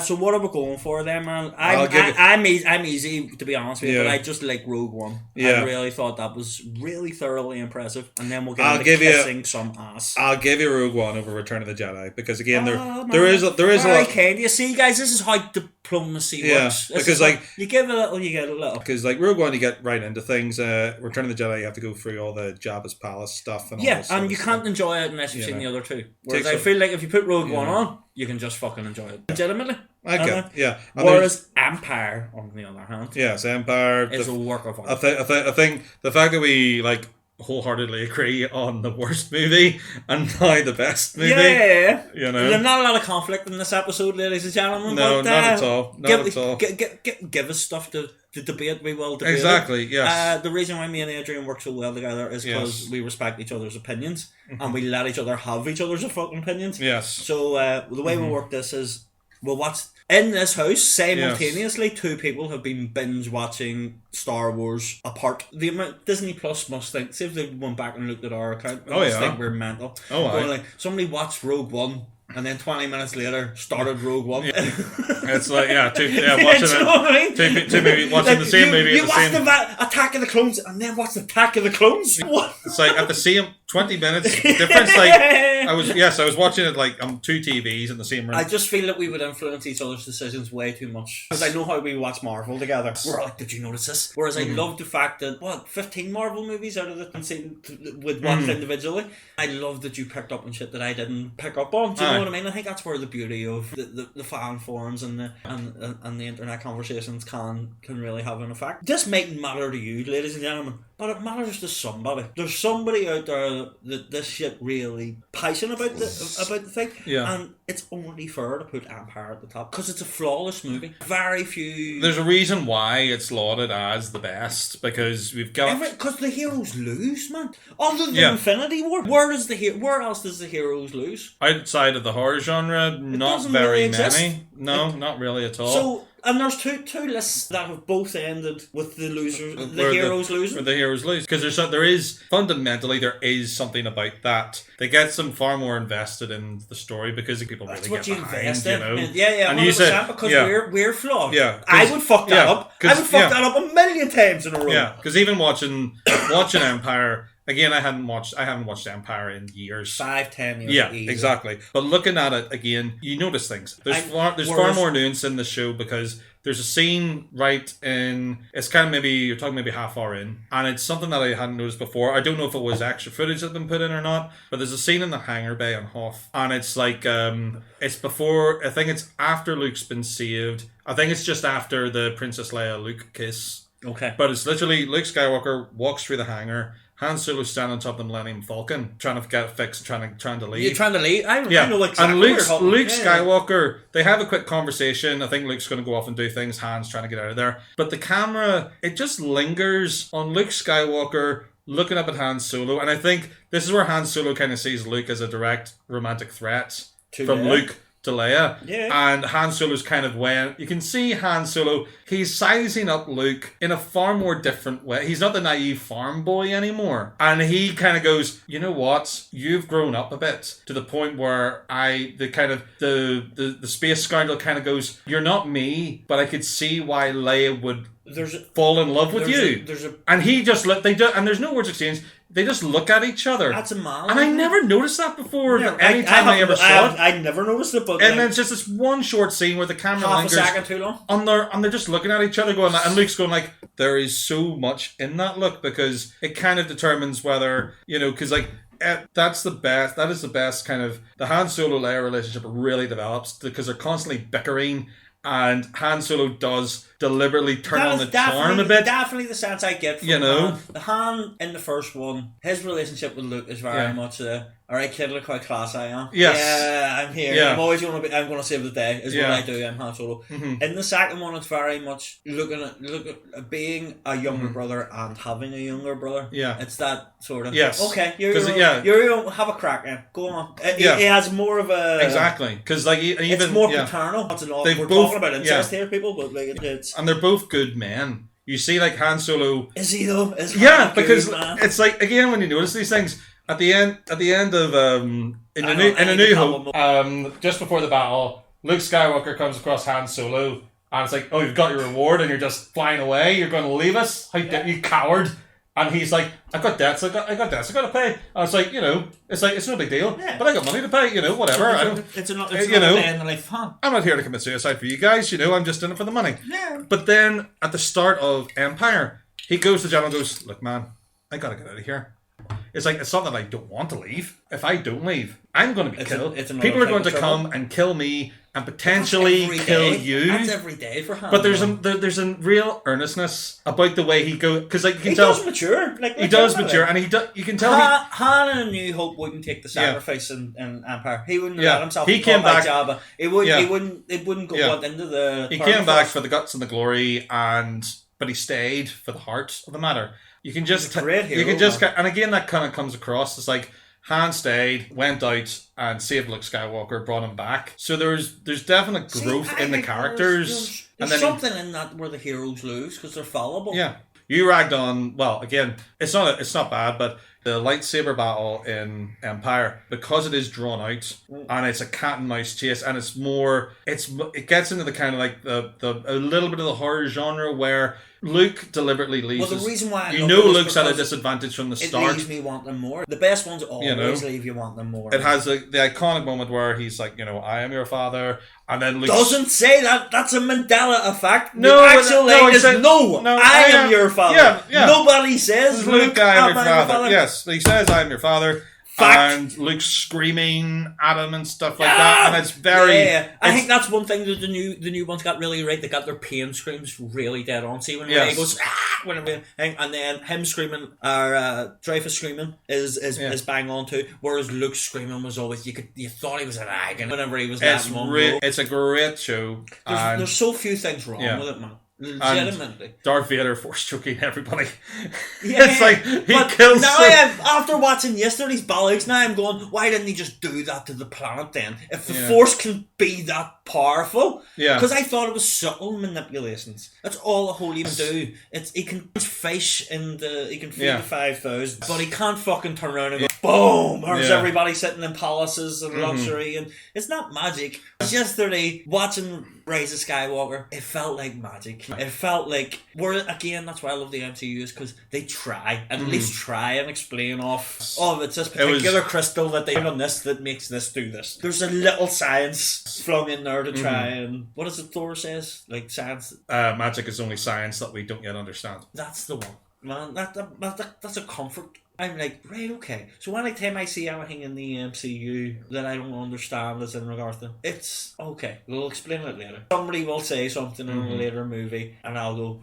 So what are we going for then, man? I'm easy to be honest with you, but I just like Rogue One. I really thought that was really thoroughly impressive, and then we'll get into kissing some ass. I'll give you Rogue One over Return of the Jedi because again, there is a lot. Okay, you see, guys, this is how diplomacy works. Because you give a little, you get a little. Because like Rogue One, you get right into things. Return of the Jedi, you have to go through all the Jabba's palace stuff and all this and you can't enjoy it unless you've seen the other two. Whereas I feel like if you put Rogue One on, you can just fucking enjoy it legitimately. Whereas Empire, on the other hand, Empire is a work of art. I think the fact that we like wholeheartedly agree on the worst movie and now the best movie. You know, there's not a lot of conflict in this episode, ladies and gentlemen. No, but, not at all. Not at all. Give us stuff to debate. We will debate. Exactly. Yes. The reason why me and Adrian work so well together is because we respect each other's opinions and we let each other have each other's fucking opinions. Yes. So the way we work this is Well, what's in this house simultaneously? Yes. Two people have been binge watching Star Wars apart. The amount Disney Plus must think. See if they went back and looked at our account. They must think we're mental. Like, somebody watched Rogue One. And then 20 minutes later, started Rogue One. Yeah. It's like, watching it. Two movie, watching the same movie. You watched the Attack of the Clones and then watched Attack of the Clones? What? It's like at the same 20 minutes difference. Like, I was watching it like on two TVs in the same room. I just feel that we would influence each other's decisions way too much. Because I know how we watch Marvel together. We're like, did you notice this? Whereas I love the fact that, 15 Marvel movies out of the we'd watch individually. I love that you picked up on shit that I didn't pick up on. Do you know what I mean? I think that's where the beauty of the fan forums and the internet conversations can really have an effect. This mightn't matter to you, ladies and gentlemen, but it matters to somebody. There's somebody out there that this shit really passionate about the thing, and it's only fair to put Empire at the top because it's a flawless movie. Very few. There's a reason why it's lauded as the best, because we've got because the heroes lose, man. Other than Infinity War, where else does the heroes lose? Outside of the horror genre, not very many. No, not really at all. So. And there's two lists that have both ended with the losers, the heroes losing. Where the heroes lose. Because there is something about that. They get them far more invested in the story because people really get behind, invest in. You know? Yeah, and 100%, you said, because we're flawed. Yeah, I would fuck that up. I would fuck that up a million times in a row. Yeah, because even watching Empire... Again, I haven't watched Empire in years. 5-10 years. Yeah, easy. Exactly. But looking at it again, you notice things. There's far more nuance in the show because there's a scene right in. It's kind of you're talking maybe half hour in, and it's something that I hadn't noticed before. I don't know if it was extra footage that had been put in or not, but there's a scene in the hangar bay on Hoth, and it's like it's before. I think it's after Luke's been saved. I think it's just after the Princess Leia Luke kiss. Okay. But it's literally Luke Skywalker walks through the hangar. Han Solo's standing on top of the Millennium Falcon, trying to get it fixed, trying to leave. You're trying to leave? I know exactly. And Luke Skywalker, they have a quick conversation. I think Luke's going to go off and do things. Han's trying to get out of there. But the camera, it just lingers on Luke Skywalker looking up at Han Solo. And I think this is where Han Solo kind of sees Luke as a direct romantic threat from Luke to Leia. Yeah. And Han Solo's kind of you can see Han Solo, he's sizing up Luke in a far more different way. He's not the naive farm boy anymore. And he kind of goes, you know what? You've grown up a bit to the point where the space scoundrel kind of goes, you're not me, but I could see why Leia would fall in love with you. And he just and there's no words exchanged. They just look at each other. That's a man. And I never noticed that before. Anytime I ever saw it. I never noticed it. But and then it's just this one short scene where the camera half lingers a second too long. And they're just looking at each other going, and Luke's going like, there is so much in that look because it kind of determines whether, because like, that's the best. That is the best kind of the Han Solo Leia relationship really develops because they're constantly bickering. And Han Solo does deliberately turn on the charm a bit. Definitely the sense I get from Han. The Han in the first one, his relationship with Luke is very much alright kid, look how class I am. Yes. Yeah, I'm here. Yeah. I'm going to save the day is what I do. I'm Han Solo. Mm-hmm. In the second one, it's very much looking at being a younger brother and having a younger brother. Yeah. It's that sort of okay, you're have a crack then. Go on. It has more of a exactly because like even it's more paternal. That's we're talking about incest here, people, but like it's and they're both good men. You see, like Han Solo. Is he though? Because it's like again when you notice these things at the end of in A New Hope, just before the battle, Luke Skywalker comes across Han Solo, and it's like, oh, you've got your reward, and you're just flying away. You're going to leave us? How you coward! And he's like, I've got debts. I got debts. I got to pay. And it's like, it's like it's no big deal. Yeah. But I got money to pay. Whatever. It's not day in the life. I'm not here to commit suicide for you guys. I'm just in it for the money. Yeah. But then at the start of Empire, he goes to General and goes, look, man, I gotta get out of here. It's like, it's not that I don't want to leave. If I don't leave, I'm going to be killed. People are going to come and kill me and potentially kill you. That's every day for him. But there's a real earnestness about the way he goes, because like you can tell he does mature. He does mature, and you can tell Han in A New Hope wouldn't take the sacrifice in Empire. He wouldn't let himself. He came back. Jabba. He wouldn't go into the. He came back for the guts and the glory, but he stayed for the heart of the matter. You can just, great hero, and again that kind of comes across as like Han stayed, went out and saved Luke Skywalker, brought him back. So there's definite growth in the characters. There's something in that where the heroes lose because they're fallible. Yeah. You ragged on, well, again, it's not bad, but the lightsaber battle in Empire, because it is drawn out and it's a cat and mouse chase, and it gets into the kind of like a little bit of the horror genre where Luke deliberately leaves. Well, the reason why Luke's at a disadvantage from the start. It leaves me wanting more. The best ones always leave you wanting more. It has the iconic moment where he's like, I am your father, and then Luke doesn't say that. That's a Mandela effect. No, the actual line is I am your father. Yeah. Nobody says Luke, I am your father. Yes, he says I am your father. Fact. And Luke's screaming at him and stuff like that, and it's very. Yeah, I think that's one thing that the new ones got really right. They got their pain screams really dead on. See when Ray goes and then him screaming or Dreyfus screaming is bang on too. Whereas Luke's screaming was always you thought he was in agony whenever he was letting one go. It's a great show. There's so few things wrong with it, man. Legitimately. And Darth Vader force choking everybody. Yeah, it's like he kills. Now after watching yesterday's bollocks, now I'm going, why didn't he just do that to the planet then? If the force can be that powerful, because I thought it was subtle manipulations. That's all the Holy can do. He can fish and he can feed the 5,000, but he can't fucking turn around and go boom. There's everybody sitting in palaces and luxury, and it's not magic. Yesterday watching Rise of Skywalker, it felt like magic. It felt like that's why I love the MCU, is because they try at least try and explain it's this particular crystal that they put on this that makes this do this. There's a little science flung in there to try and what is it Thor says? Like science. Magic is only science that we don't yet understand. That's the one. Man, that's a comfort. I'm like, right, okay. So anytime I see anything in the MCU that I don't understand as in regards to, it's okay. We'll explain it later. Somebody will say something in a later movie and I'll go,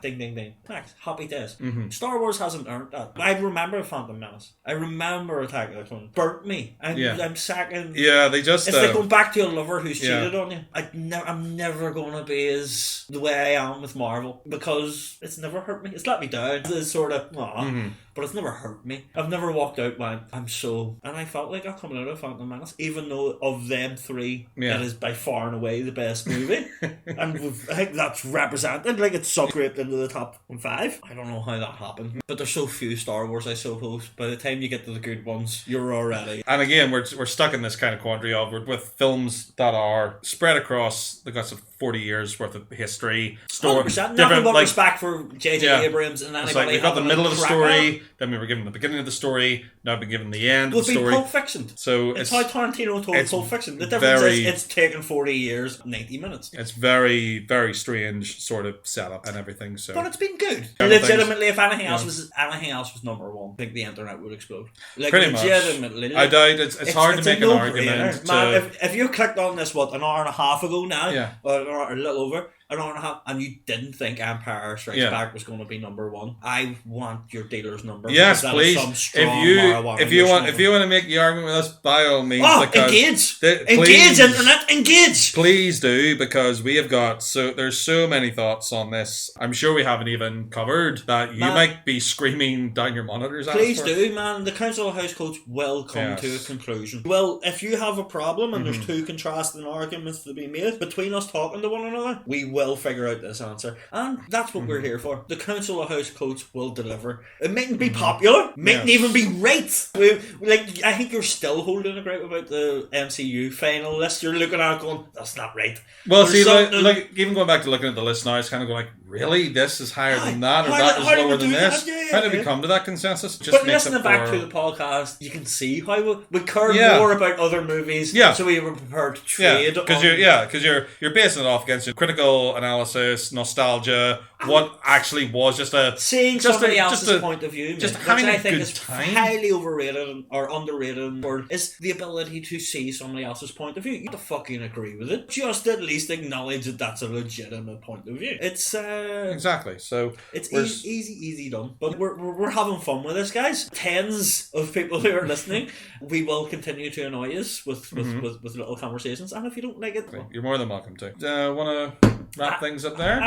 ding, ding, ding. Thanks, happy days. Star Wars hasn't earned that. I remember Phantom Menace. I remember Attack of the Clones. Burnt me. I'm sacking. Yeah, they just... It's like going back to a lover who's cheated on you. I'm never going to be as the way I am with Marvel because it's never hurt me. It's let me down. It's sort of, but it's never hurt me. I've never walked out when and I felt like that coming out of Phantom Menace, even though of them three, it is by far and away the best movie. And I think that's represented, like it's scraped into the top 5. I don't know how that happened, but there's so few Star Wars, I suppose. By the time you get to the good ones, you're already. And again, we're stuck in this kind of quandary of with films that are spread across the guts of 40 years worth of history, story, nothing but respect for J.J. Abrams and anybody. Like we got the middle of the story, then we were given the beginning of the story, now we've been given the end of the story. Pulp Fiction. So it's how Tarantino told Pulp Fiction. The difference is it's taken 40 years, 90 minutes. It's very, very strange sort of setup and everything. So, but it's been good. Legitimately, if anything else was number one, I think the internet would explode. Like, pretty legitimately. Much. I doubt it's hard to make an argument. Man, if you clicked on this an hour and a half ago now, or a little over, an hour and a half, and you didn't think Empire Strikes Back was going to be number one, I want your dealer's number. Yes, please. If you want to make the argument with us, by all means. Engage, internet, engage. Please do, because we have got there's so many thoughts on this. I'm sure we haven't even covered that you might be screaming down your monitors. Please do, man. The Council of Housecoats will come to a conclusion. Well, if you have a problem and there's two contrasting arguments to be made between us talking to one another, we will figure out this answer, and that's what we're here for. The Council of Housecoats will deliver. It mightn't be popular, mightn't even be right. I think you're still holding a gripe about the MCU final list. You're looking at it going, that's not right. Well, even going back to looking at the list now, it's kind of going like, really, this is higher than that, or that is lower than this. How did we come to that consensus? But listening back to the podcast, you can see how we cared more about other movies. So we were prepared to trade. Because you're basing it off against your critical analysis, nostalgia, what actually was seeing somebody else's point of view, just which having I think a good is time. highly overrated or underrated, or is the ability to see somebody else's point of view. You have to fucking agree with it. Just at least acknowledge that that's a legitimate point of view. It's exactly. So it's easy done. But we're having fun with this, guys. Tens of people who are listening. We will continue to annoy you with little conversations, and if you don't like it, well, you're more than welcome to. Want to wrap things up there?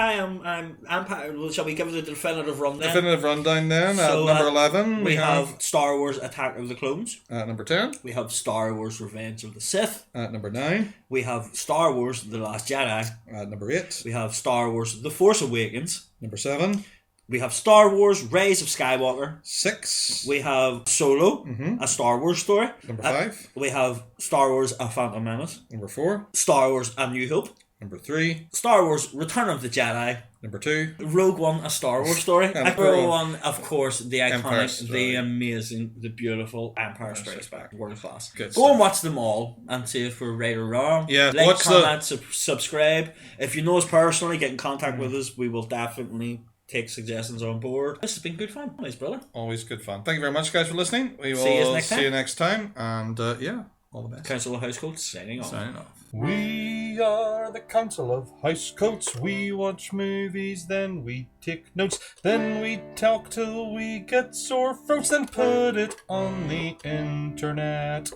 Shall we give it a definitive rundown? Definitive rundown then. So, at number 11, we have Star Wars Attack of the Clones. At number 10, we have Star Wars Revenge of the Sith. At number 9, we have Star Wars The Last Jedi. At number 8, we have Star Wars The Force Awakens. Number 7, we have Star Wars Rise of Skywalker. 6, we have Solo, a Star Wars story. Number 5, we have Star Wars A Phantom Menace. Number 4, Star Wars A New Hope. Number 3, Star Wars Return of the Jedi. Number 2, Rogue One, A Star Wars Story. Number 1, of course, the iconic, the amazing, the beautiful Empire Strikes Back. World class. Go and watch them all and see if we're right or wrong. Yeah, like, comment, subscribe. If you know us personally, get in contact with us. We will definitely take suggestions on board. This has been good fun. Nice, brother. Always good fun. Thank you very much, guys, for listening. We will see you next time. And all the best. Council of Housecoats signing off. We are the Council of Housecoats. We watch movies, then we take notes, then we talk till we get sore throats, then put it on the internet.